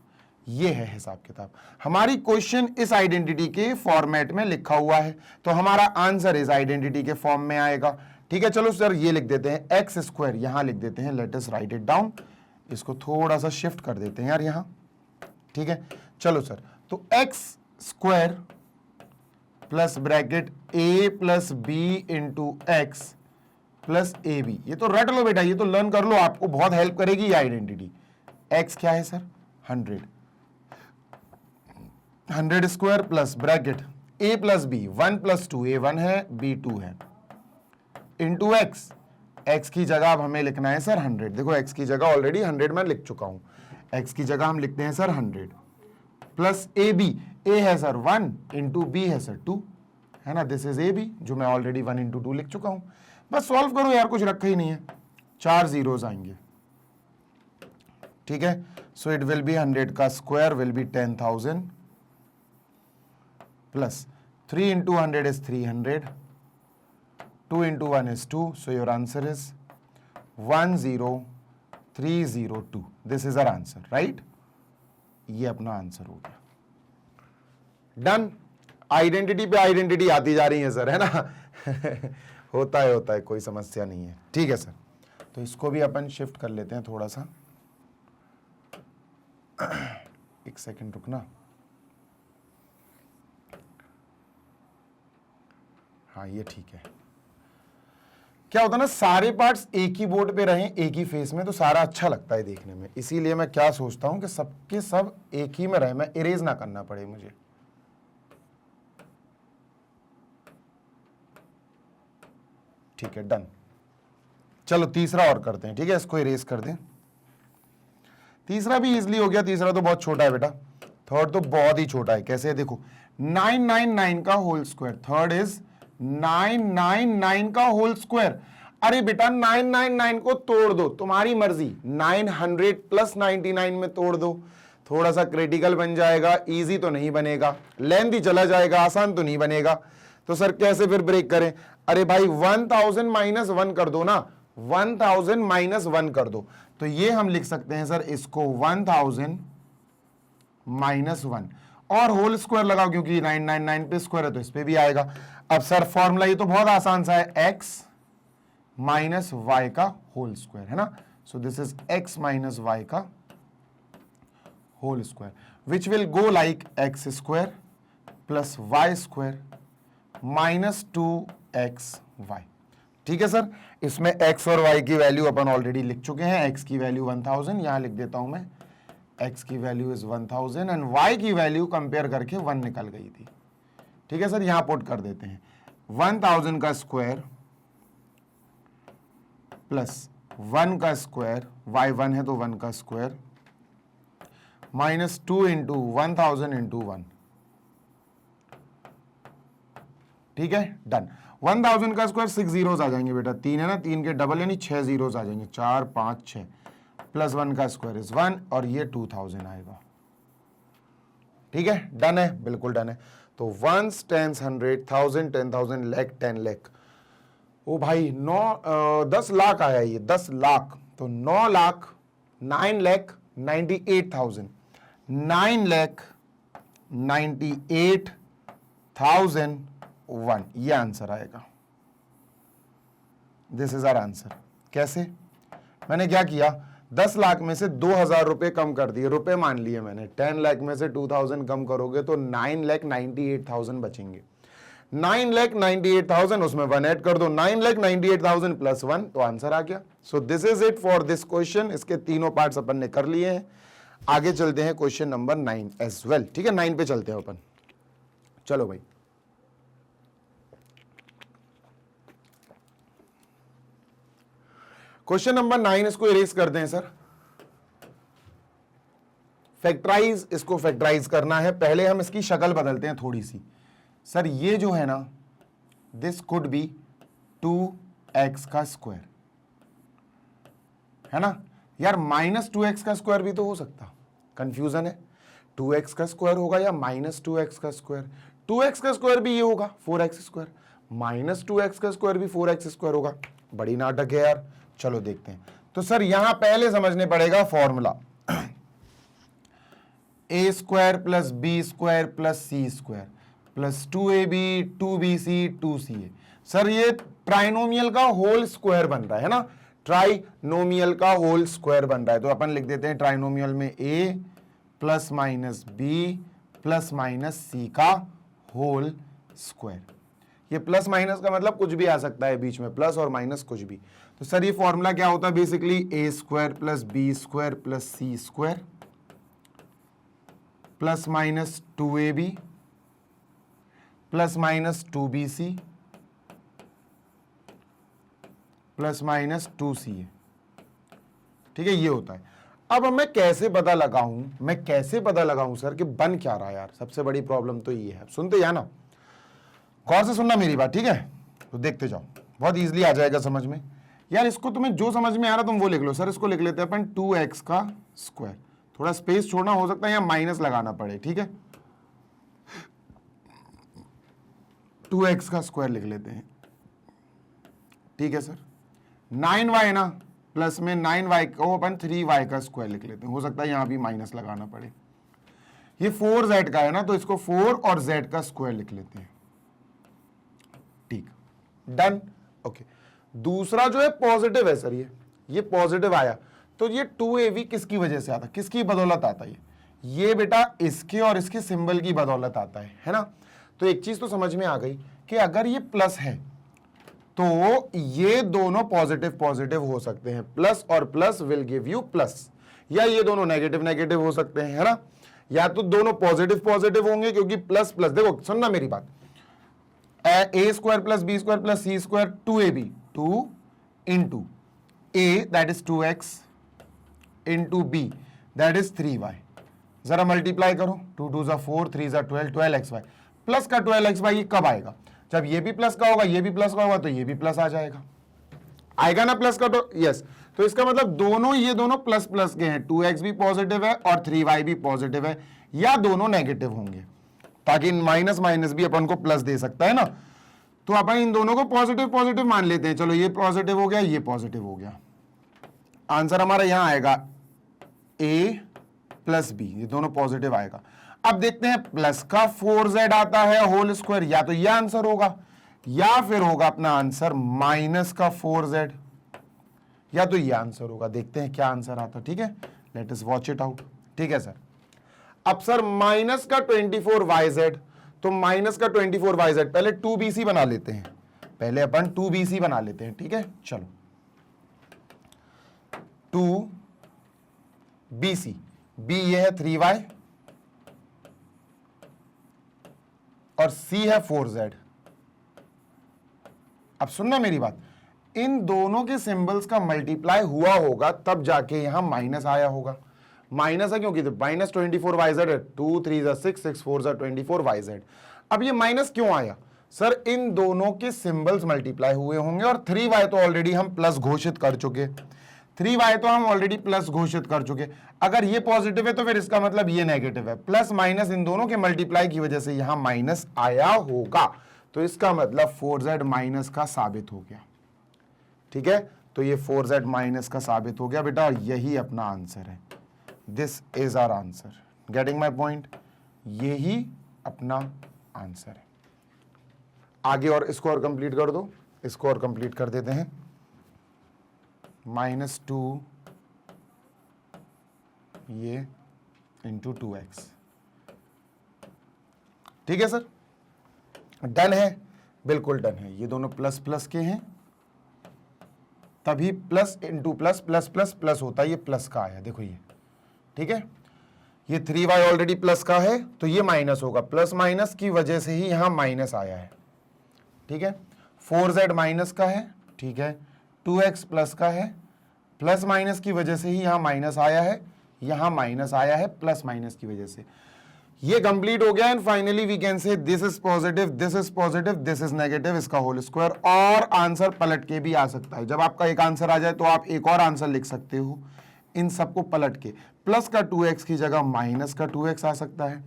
ये है हिसाब किताब। हमारी क्वेश्चन इस आइडेंटिटी के फॉर्मेट में लिखा हुआ है, तो हमारा आंसर इस आइडेंटिटी के फॉर्म में आएगा। ठीक है, चलो सर ये लिख देते हैं एक्स स्क्वायर, यहां लिख देते हैं, let us right it down. इसको थोड़ा सा शिफ्ट कर देते हैं यार यहां। ठीक है, चलो सर, तो x square plus bracket a plus b into x plus a b. ये तो रट लो बेटा, ये तो लर्न कर लो, आपको बहुत हेल्प करेगी ये आइडेंटिटी। एक्स क्या है sir 100, 100 square plus bracket a plus B, 1 plus 2, ए 1 है बी 2 है, इंटू एक्स। एक्स की जगह अब हमें लिखना है सर 100। देखो एक्स की जगह ऑलरेडी 100 मैं लिख चुका हूं, एक्स की जगह हम लिखते हैं सर 100 प्लस ए बी। ए है सर 1 इंटू बी है सर 2, है ना, दिस इज ए बी, जो मैं ऑलरेडी 1 इंटू 2 लिख चुका हूं। बस सॉल्व करो यार, कुछ रखा ही नहीं है, 4 जीरोस आएंगे। ठीक है, सो इट विल बी 100 का square will be 10,000 plus 3 into 100 is 300, 2 into 1 is 2, so your answer is 10302. This is our answer, right? ये अपना आंसर हो गया। डन। आइडेंटिटी पे आइडेंटिटी आती जा रही है सर, है ना होता है, कोई समस्या नहीं है। ठीक है सर, तो इसको भी अपन शिफ्ट कर लेते हैं थोड़ा सा। एक सेकंड रुकना। हाँ ये ठीक है। क्या होता है ना, सारे पार्ट्स एक ही बोर्ड पे रहें एक ही फेस में, तो सारा अच्छा लगता है देखने में। इसीलिए मैं क्या सोचता हूं कि सबके सब एक ही में रहे, मैं इरेज ना करना पड़े मुझे। ठीक है, डन। चलो तीसरा और करते हैं। ठीक है, इसको इरेज कर दें। तीसरा भी इजीली हो गया। तीसरा तो बहुत छोटा है बेटा। थर्ड तो बहुत ही छोटा है। कैसे है देखो, 999 का होल स्क्वायर। थर्ड इज 999 का होल स्क्वायर। अरे बेटा 999 को तोड़ दो, तुम्हारी मर्जी। 900 प्लस 99 में तोड़ दो। थोड़ा सा क्रिटिकल बन जाएगा, इजी तो नहीं बनेगा, लेंथी चला जाएगा, आसान तो नहीं बनेगा। तो सर कैसे फिर ब्रेक करें? अरे भाई 1000 माइनस 1 कर दो ना, 1000 माइनस 1 कर दो। तो ये हम लिख सकते हैं सर इसको 1000 माइनस 1 और होल स्क्वायर लगाओ, क्योंकि 999 पे स्क्वायर है तो इस पे भी आएगा। अब सर फॉर्मूला ये तो बहुत आसान सा है, x माइनस वाई का होल स्क्वायर है ना। So this is x minus Y का whole square, which will go like x square plus y square minus 2xy। ठीक है सर, इसमें x और y की वैल्यू अपन ऑलरेडी लिख चुके हैं। x की वैल्यू 1000, यहां लिख देता हूं मैं, x की वैल्यू इज 1000 एंड y की वैल्यू कंपेयर करके 1 निकल गई थी। ठीक है सर, यहां पुट कर देते हैं 1000 का स्क्वायर प्लस 1 का स्क्वायर, y 1 है तो 1 का स्क्वायर माइनस 2 इंटू 1000 इंटू 1। ठीक है, डन। 1000 का स्क्वायर 6 जीरोस आ जाएंगे बेटा, 3 है ना, 3 के डबल यानी 6 जीरोस आ जाएंगे, 4 5 6 प्लस 1 का स्क्वायर इज 1 और ये 2000 आएगा। ठीक है, डन है, बिल्कुल डन है। तो 1 10 100 1000 10,000 लाख 10 लाख, ओ भाई 10 लाख आया ये, 10 लाख। तो 9 लाख 9 लाख 98,000, 9 लाख 98,001, ये आंसर आएगा। This is our answer. कैसे? मैंने क्या किया, 10 लाख में से 2000 रुपए कम कर दिए, रुपए मान लिए मैंने। 10 लाख में से 2000 कम करोगे तो 9,98,000 बचेंगे। 9,98,000 उसमें 1 ऐड कर दो, 9,98,000 प्लस 1, तो आंसर आ गया। सो this is it for this question. इसके तीनों पार्ट्स अपन ने कर लिए हैं। आगे चलते हैं क्वेश्चन नंबर 9 एज वेल। ठीक है, 9 पे चलते हैं अपन। चलो भाई, क्वेश्चन नंबर 9, इसको इरेज कर दें सर। फैक्टराइज, इसको फैक्टराइज करना है। पहले हम इसकी शक्ल बदलते हैं थोड़ी सी। सर ये जो है ना, दिस कुड बी 2x का स्क्वायर, है ना यार। माइनस 2x का स्क्वायर भी तो हो सकता, कंफ्यूजन है। 2x का स्क्वायर होगा या माइनस 2x का स्क्वायर। 2x का स्क्वायर भी ये होगा 4x स्क्वायर, माइनस 2x का स्क्वायर भी 4x स्क्वायर होगा। बड़ी नाटक है यार, चलो देखते हैं। तो सर यहां पहले समझने पड़ेगा formula, a square plus b square plus c square plus 2ab 2bc 2ca। Sir ये ट्राइनोमियल का होल स्क्वायर बन रहा है ना, ट्राइनोमियल का होल स्क्वायर बन रहा है। तो अपन लिख देते हैं ट्राइनोमियल में a plus minus b plus minus c का होल स्क्वायर। ये प्लस माइनस का मतलब कुछ भी आ सकता है बीच में, प्लस और माइनस कुछ भी। तो सर ये फॉर्मूला क्या होता है basically, a square plus b square plus c square plus minus 2ab plus minus 2bc plus minus 2ca। ठीक है, ये होता है। अब मैं कैसे पता लगाऊं, सर कि बन क्या रहा है यार। सबसे बड़ी प्रॉब्लम तो ये है। सुनते या ना, गौर से सुनना मेरी बात, ठीक है। तो देखते जाओ, बहुत इजीली आ जाएगा समझ में यार। इसको तुम्हें जो समझ में आ रहा तुम वो लिख लो। सर इसको लिख लेते हैं अपन 2x का स्क्वायर, थोड़ा स्पेस छोड़ना, हो सकता है या माइनस लगाना पड़े। ठीक है, 2x का स्क्वायर लिख लेते हैं। ठीक है सर, 9y ना, प्लस में 9y को अपन 3y का स्क्वायर लिख लेते हैं। हो सकता है यहां भी माइनस लगाना पड़े। ये 4z का है ना, तो इसको 4 और z का स्क्वायर लिख लेते हैं। ठीक, डन, ओके। दूसरा जो है पॉजिटिव है सर, ये पॉजिटिव आया तो ये 2ab किसकी वजह से आता, किसकी बदौलत आता है? ये बेटा इसके और इसके सिंबल की बदौलत आता है ना। तो एक चीज तो समझ में आ गई कि अगर ये प्लस है तो ये दोनों पॉजिटिव पॉजिटिव हो सकते हैं, प्लस और plus will give you plus, या ये दोनों नेगेटिव नेगेटिव हो सकते हैं, है ना। या तो दोनों पॉजिटिव पॉजिटिव होंगे क्योंकि प्लस प्लस, देखो सुनना मेरी बात, a square plus b square plus c square 2ab, 2 into a that is 2x into b that is 3y, जरा मल्टीप्लाई करो, 2 2 4 3 12 12xy, प्लस का 12xy ये कब आएगा? जब ये भी प्लस का होगा, ये भी प्लस का होगा, तो ये भी प्लस आ जाएगा, आएगा ना प्लस का, तो यस। तो इसका मतलब दोनों, ये दोनों प्लस प्लस के हैं, 2x भी पॉजिटिव है और 3y भी पॉजिटिव है, या दोनों नेगेटिव होंगे, ताकि माइनस माइनस भी अपन को प्लस दे सकता है ना। तो अपन इन दोनों को पॉजिटिव पॉजिटिव मान लेते हैं, चलो ये पॉजिटिव हो गया, ये पॉजिटिव हो गया, आंसर हमारा यहां आएगा a प्लस बी, ये दोनों पॉजिटिव आएगा। अब देखते हैं प्लस का 4z आता है होल स्क्वायर, या तो ये आंसर होगा या फिर होगा अपना आंसर माइनस का 4z, या तो ये आंसर होगा। देखते हैं क्या आंसर आता है, ठीक है, let us watch it out. ठीक है सर, अब सर माइनस का 24yz, तो माइनस का 24yz पहले 2bc बना लेते हैं, पहले अपन 2bc बना लेते हैं, ठीक है। चलो 2bc, b ये है 3y और c है 4z। अब सुनना मेरी बात, इन दोनों के सिंबल्स का मल्टीप्लाई हुआ होगा तब जाके यहां माइनस आया होगा। माइनस है क्योंकि माइनस 24yz है, 2 3 6 6 4 24yz। अब ये माइनस क्यों आया सर? इन दोनों के सिंबल्स मल्टीप्लाई हुए होंगे और 3y तो ऑलरेडी हम प्लस घोषित कर चुके, 3y तो हम ऑलरेडी प्लस घोषित कर चुके। अगर ये पॉजिटिव है तो फिर इसका मतलब ये नेगेटिव है, प्लस माइनस इन दोनों के मल्टीप्लाई की वजह से यहां माइनस आया होगा, तो इसका मतलब 4z माइनस का साबित हो गया। ठीक है, तो ये 4z माइनस का साबित हो गया बेटा, और यही अपना आंसर है। This is our answer, getting my point, यही अपना आंसर है। आगे और इसको और कंप्लीट कर दो, इसको और कंप्लीट कर देते हैं। -2 ये इंटू 2x, ठीक है सर, डन है, बिल्कुल डन है। ये दोनों प्लस प्लस के हैं, तभी plus into plus plus plus plus होता है, ये प्लस का आया, देखो ये, ठीक है। ये 3y ऑलरेडी प्लस का है तो ये माइनस होगा, प्लस माइनस की वजह से ही यहां माइनस आया है, ठीक है। 4z माइनस का है, ठीक है, 2x प्लस का है, प्लस माइनस की वजह से ही यहां माइनस आया है, यहां माइनस आया है प्लस माइनस की वजह से। ये कंप्लीट हो गया and finally we can say this is positive, this is positive, this is negative, इसका होल स्क्वायर। और आंसर पलट के भी आ सकता है, जब आपका एक आंसर आ जाए तो आप एक और आंसर लिख सकते हो इन सबको पलट के। प्लस का 2x की जगह माइनस का 2x आ सकता है,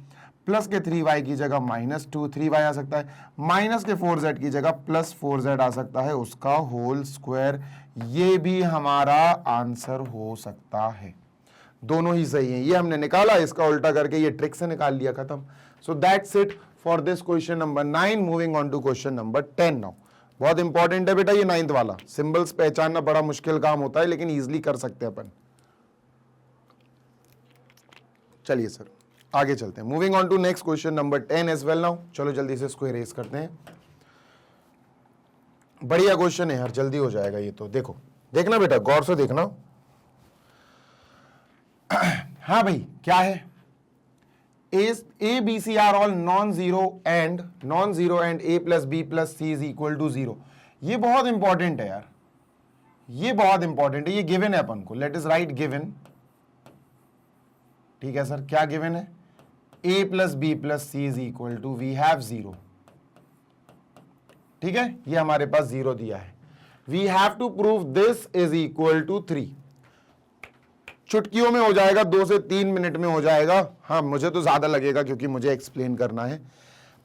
प्लस के 3y की जगह -2 3y आ सकता है, माइनस के 4z की जगह प्लस 4z आ सकता है, उसका होल स्क्वायर। ये भी हमारा आंसर हो सकता है, दोनों ही सही है। ये हमने निकाला, इसका उल्टा करके ये ट्रिक से निकाल लिया, खत्म। So that's it for this question number 9। Moving on to question number 10 now. बहुत इंपॉर्टेंट है बेटा ये 9th वाला, सिंबल्स पहचानना बड़ा मुश्किल काम होता है लेकिन इजिली कर सकते हैं अपन। चलिए सर आगे चलते हैं, moving on to next question number 10 as well now. चलो जल्दी से इसको इरेज करते हैं, बढ़िया क्वेश्चन है यार, जल्दी हो जाएगा ये तो। देखो, देखना बेटा, गौर से देखना। हाँ भाई, क्या है? A b c are all non zero and a plus b plus c is equal to 0। ये बहुत इंपॉर्टेंट है यार, ये बहुत इंपॉर्टेंट है, ये गिवन है अपन को। लेट इज राइट गिवन, ठीक है सर, क्या गिवन है? a plus b plus c is equal to we have 0, ठीक है, ये हमारे पास 0 दिया है। We have to prove this is equal to 3। चुटकियों में हो जाएगा, 2 से 3 मिनट में हो जाएगा। हाँ, मुझे तो ज्यादा लगेगा क्योंकि मुझे एक्सप्लेन करना है,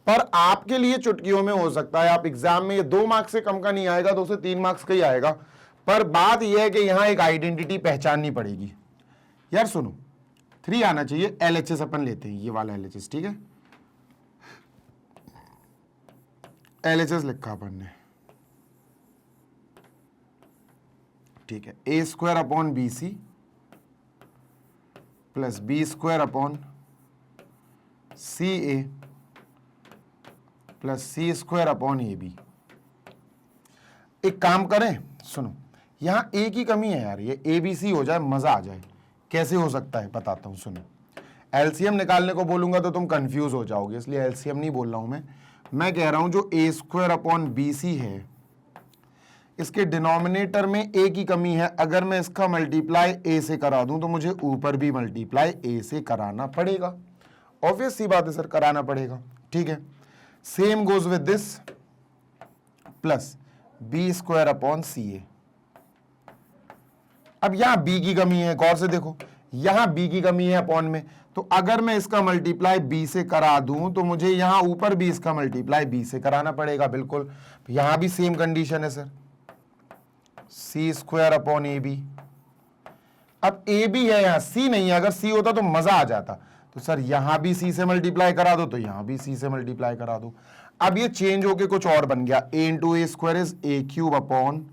पर आपके लिए चुटकियों में हो सकता है। आप एग्जाम में ये 2 मार्क्स से कम का नहीं आएगा, 2 से 3 मार्क्स का ही आएगा। पर बात यह है कि यहां एक आइडेंटिटी पहचाननी पड़ेगी यार। सुनो, 3 आना चाहिए। LHS अपन लेते हैं, ये वाला LHS, ठीक है, LHS लिखा अपन ने। ठीक है, a square upon b c plus b square upon c a plus c square upon a b. एक काम करें, सुनो, यहां ए की कमी है यार, ये ए बी सी हो जाए, मजा आ जाए। कैसे हो सकता है बताता हूं, सुनो। एलसीएम निकालने को बोलूंगा तो तुम कंफ्यूज हो जाओगे, इसलिए एलसीएम नहीं बोल रहा हूं मैं कह रहा हूं जो ए स्क्वायर अपॉन बी सी है, इसके डिनोमिनेटर में ए की कमी है। अगर मैं इसका मल्टीप्लाई ए से करा दूं तो मुझे ऊपर भी मल्टीप्लाई ए से कराना पड़ेगा। ऑब्वियस सी बात है सर, कराना पड़ेगा। ठीक है, same goes with this plus b square upon c a. अब यहां बी की कमी है, गौर से देखो, यहां बी की कमी है अपॉन में, तो अगर मैं इसका मल्टीप्लाई बी से करा दूं तो मुझे यहां ऊपर भी इसका मल्टीप्लाई बी से कराना पड़ेगा। बिल्कुल, यहां भी सेम कंडीशन है sir, c square upon a b. अब ए बी है, यहां सी नहीं है, अगर सी होता तो मजा आ जाता। तो सर यहां भी सी से मल्टीप्लाई करा दो, तो यहां भी सी से मल्टीप्लाई करा दो। अब ये चेंज होके कुछ और बन गया, a into a square is a cube upon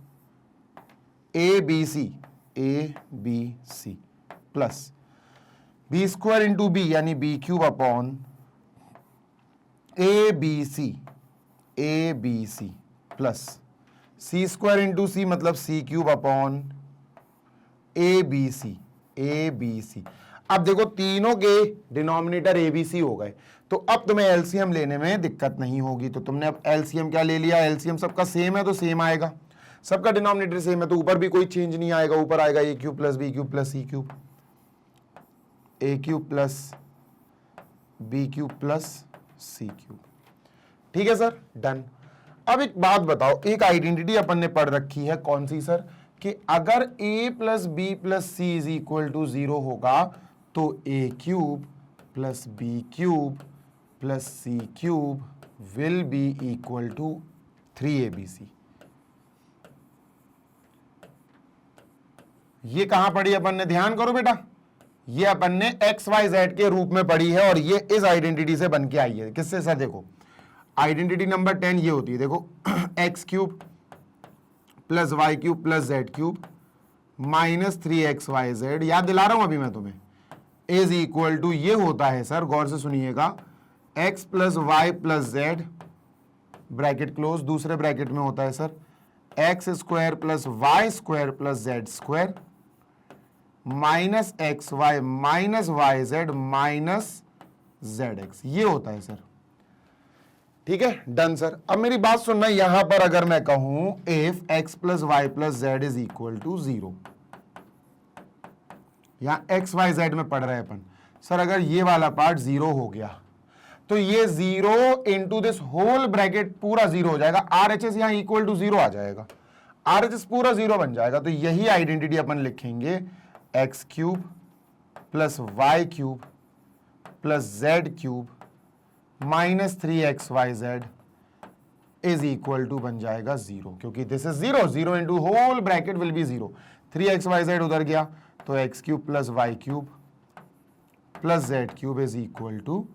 a b c plus b square into b यानी b cube upon a b c plus c square into c मतलब c cube upon a b c. अब देखो तीनों के डिनोमिनेटर ए बी सी हो गए, तो अब तुम्हें एलसीएम लेने में दिक्कत नहीं होगी। तो तुमने अब एलसीएम क्या ले लिया, एलसीएम सबका सेम है तो सेम आएगा, सबका डिनोमिनेटर सेम है तो ऊपर भी कोई चेंज नहीं आएगा। ऊपर आएगा a cube plus b cube plus c cube, a cube plus b cube plus c cube. ठीक है सर, डन। अब एक बात बताओ, एक आइडेंटिटी अपन ने पढ़ रखी है, कौन सी सर, कि अगर a plus b plus c is equal to 0 होगा तो a cube plus b cube plus c cube will be equal to 3abc। ये कहां पढ़ी अपन ने, ध्यान करो बेटा, ये अपन ने XYZ के रूप में पढ़ी है और ये इस आइडेंटिटी से बन के आई है। किससे सर, देखो आइडेंटिटी नंबर 10 ये होती है, देखो x cube plus Y cube plus Z cube minus 3XYZ, याद दिला रहा हूं अभी मैं तुम्हें, इज इक्वल टू, ये होता है सर, गौर से सुनिएगा, x plus y plus z bracket close, दूसरे ब्रैकेट में होता है sir x square plus y square plus z square minus x y minus y z minus z x, ये होता है सर। ठीक है, डन सर। अब मेरी बात सुनना, यहां पर अगर मैं कहूं if x plus y plus z is equal to 0, यहां एक्स वाई जेड में पढ़ रहे हैं अपन, सर अगर ये वाला पार्ट 0 हो गया तो ये 0 इंटू दिस होल ब्रैकेट पूरा 0 हो जाएगा, RHS यहां इक्वल टू 0 आ जाएगा, RHS पूरा 0 बन जाएगा। तो यही आइडेंटिटी अपन लिखेंगे, X cube plus Y cube plus Z cube minus 3XYZ is equal to बन जाएगा 0, क्योंकि this is 0 into whole bracket will be 0, 3XYZ उधर गया तो X cube plus Y cube plus Z cube is equal to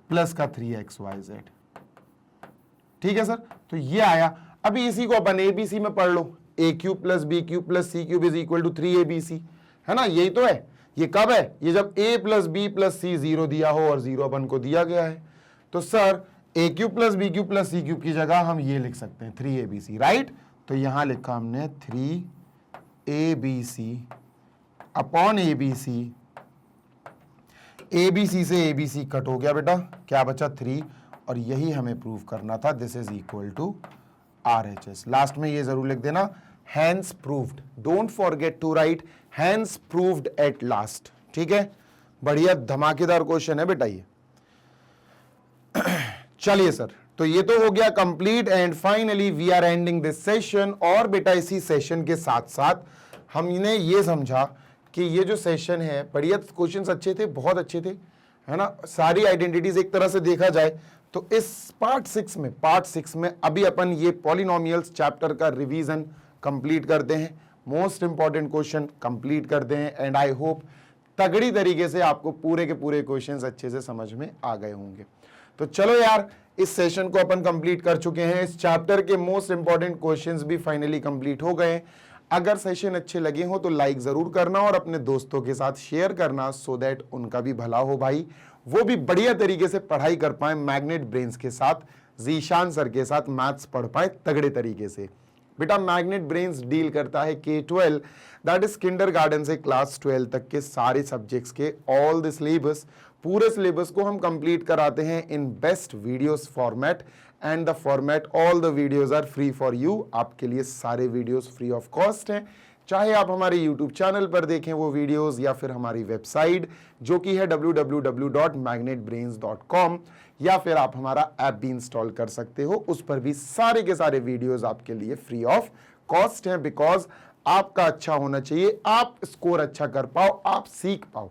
plus का 3XYZ। ठीक है सर, तो ये आया। अभी इसी को अपन ABC में पढ़ लो, a cube plus b cube plus c cube is equal to 3ABC, है ना, यही तो है। ये कब है, ये जब a प्लस बी प्लस सी 0 दिया हो और 0 अपन को दिया गया है। तो sir a cube plus b cube plus c cube की जगह हम ये लिख सकते हैं 3ABC, राइट। तो यहां लिखा हमने 3ABC अपॉन ABC, ABC से ABC कट हो गया बेटा, क्या बचा 3, और यही हमें प्रूव करना था, this is equal to RHS। Last में ये जरूर लिख देना, hence proved, don't forget to write hence proved at last. ठीक है, बढ़िया धमाकेदार क्वेश्चन है बेटा ये। चलिए सर, तो ये तो हो गया complete and finally we are ending this session. और बेटा इसी सेशन के साथ साथ हमने ये समझा कि ये जो सेशन है, बढ़िया क्वेश्चंस अच्छे थे, बहुत अच्छे थे, है ना, सारी आइडेंटिटीज एक तरह से देखा जाए तो इस पार्ट 6 में अभी अपन ये पॉलिनोमियल्स चैप्टर का रिवीजन कंप्लीट करते हैं, मोस्ट इंपॉर्टेंट क्वेश्चन कंप्लीट करते हैं एंड आई होप तगड़ी तरीके से आपको पूरे के पूरे क्वेश्चंस अच्छे से समझ में आ गए होंगे। तो चलो यार, इस सेशन को अपन कंप्लीट कर चुके हैं, इस चैप्टर के मोस्ट इंपॉर्टेंट क्वेश्चंस भी फाइनली कंप्लीट हो गए। अगर सेशन अच्छे लगे हो तो लाइक जरूर करना और अपने दोस्तों के साथ शेयर करना, सो दैट उनका भी भला हो भाई, वो भी बढ़िया तरीके से पढ़ाई कर पाए, मैग्नेट ब्रेन्स के साथ, जीशान सर के साथ मैथ्स पढ़ पाए तगड़े तरीके से। बेटा मैग्नेट ब्रेन्स डील करता है K12, दैट इज किंडरगार्टन से क्लास 12 तक के सारे सब्जेक्ट्स के ऑल द सिलेबस, पूरे सिलेबस को हम कंप्लीट कराते हैं in best videos format, and the format all the videos are free for you. आपके लिए सारे वीडियोस फ्री ऑफ कॉस्ट हैं, चाहे आप हमारे YouTube चैनल पर देखें वो वीडियोस या फिर हमारी वेबसाइट जो कि है www.magnetbrains.com, या फिर आप हमारा ऐप भी इंस्टॉल कर सकते हो, उस पर भी सारे के सारे वीडियोस आपके लिए फ्री ऑफ कॉस्ट हैं। बिकॉज आपका अच्छा होना चाहिए, आप स्कोर अच्छा कर पाओ, आप सीख पाओ,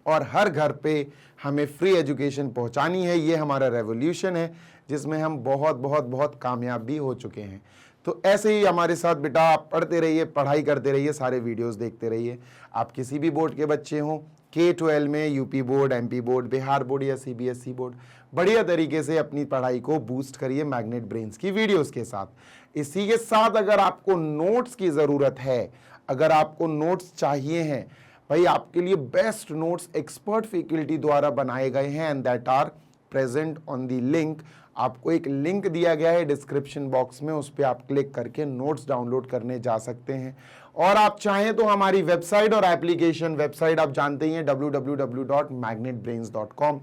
और हर घर पे हमें फ्री एजुकेशन पहुंचानी है। ये हमारा रेवोल्यूशन है जिसमें हम बहुत बहुत बहुत कामयाब भी हो चुके हैं। तो ऐसे ही हमारे साथ बेटा आप पढ़ते रहिए, पढ़ाई करते रहिए, सारे वीडियोस देखते रहिए। आप किसी भी बोर्ड के बच्चे हों, K12 में UP board, MP board, Bihar board या CBSE बोर्ड, बढ़िया तरीके से अपनी पढ़ाई को बूस्ट करिए मैग्नेट ब्रेन्स की वीडियोस के साथ। इसी के साथ अगर आपको नोट्स की ज़रूरत है, अगर आपको नोट्स चाहिए हैं भाई, आपके लिए बेस्ट नोट्स एक्सपर्ट फैकल्टी द्वारा बनाए गए हैं, and that are present on the link. आपको एक लिंक दिया गया है डिस्क्रिप्शन बॉक्स में, उस पर आप क्लिक करके नोट्स डाउनलोड करने जा सकते हैं। और आप चाहें तो हमारी वेबसाइट और एप्लीकेशन, वेबसाइट आप जानते ही हैं www.magnetbrains.com,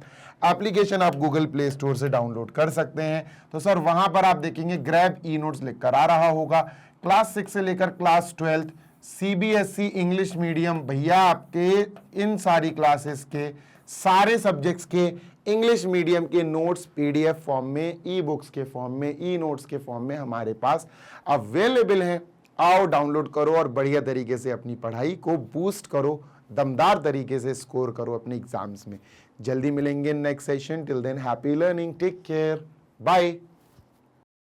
एप्लीकेशन आप गूगल प्ले स्टोर से डाउनलोड कर सकते हैं। तो सर वहां पर आप देखेंगे ग्रैब ई नोट्स लिखकर आ रहा होगा, क्लास 6 से लेकर क्लास 12 CBSE इंग्लिश मीडियम, भैया आपके इन सारी क्लासेस के सारे सब्जेक्ट्स के इंग्लिश मीडियम के नोट्स PDF फॉर्म में, ई बुक्स के फॉर्म में, ई नोट्स के फॉर्म में हमारे पास अवेलेबल हैं। आओ डाउनलोड करो और बढ़िया तरीके से अपनी पढ़ाई को बूस्ट करो, दमदार तरीके से स्कोर करो अपने एग्जाम्स में। जल्दी मिलेंगे next session, till then happy learning, take care, bye.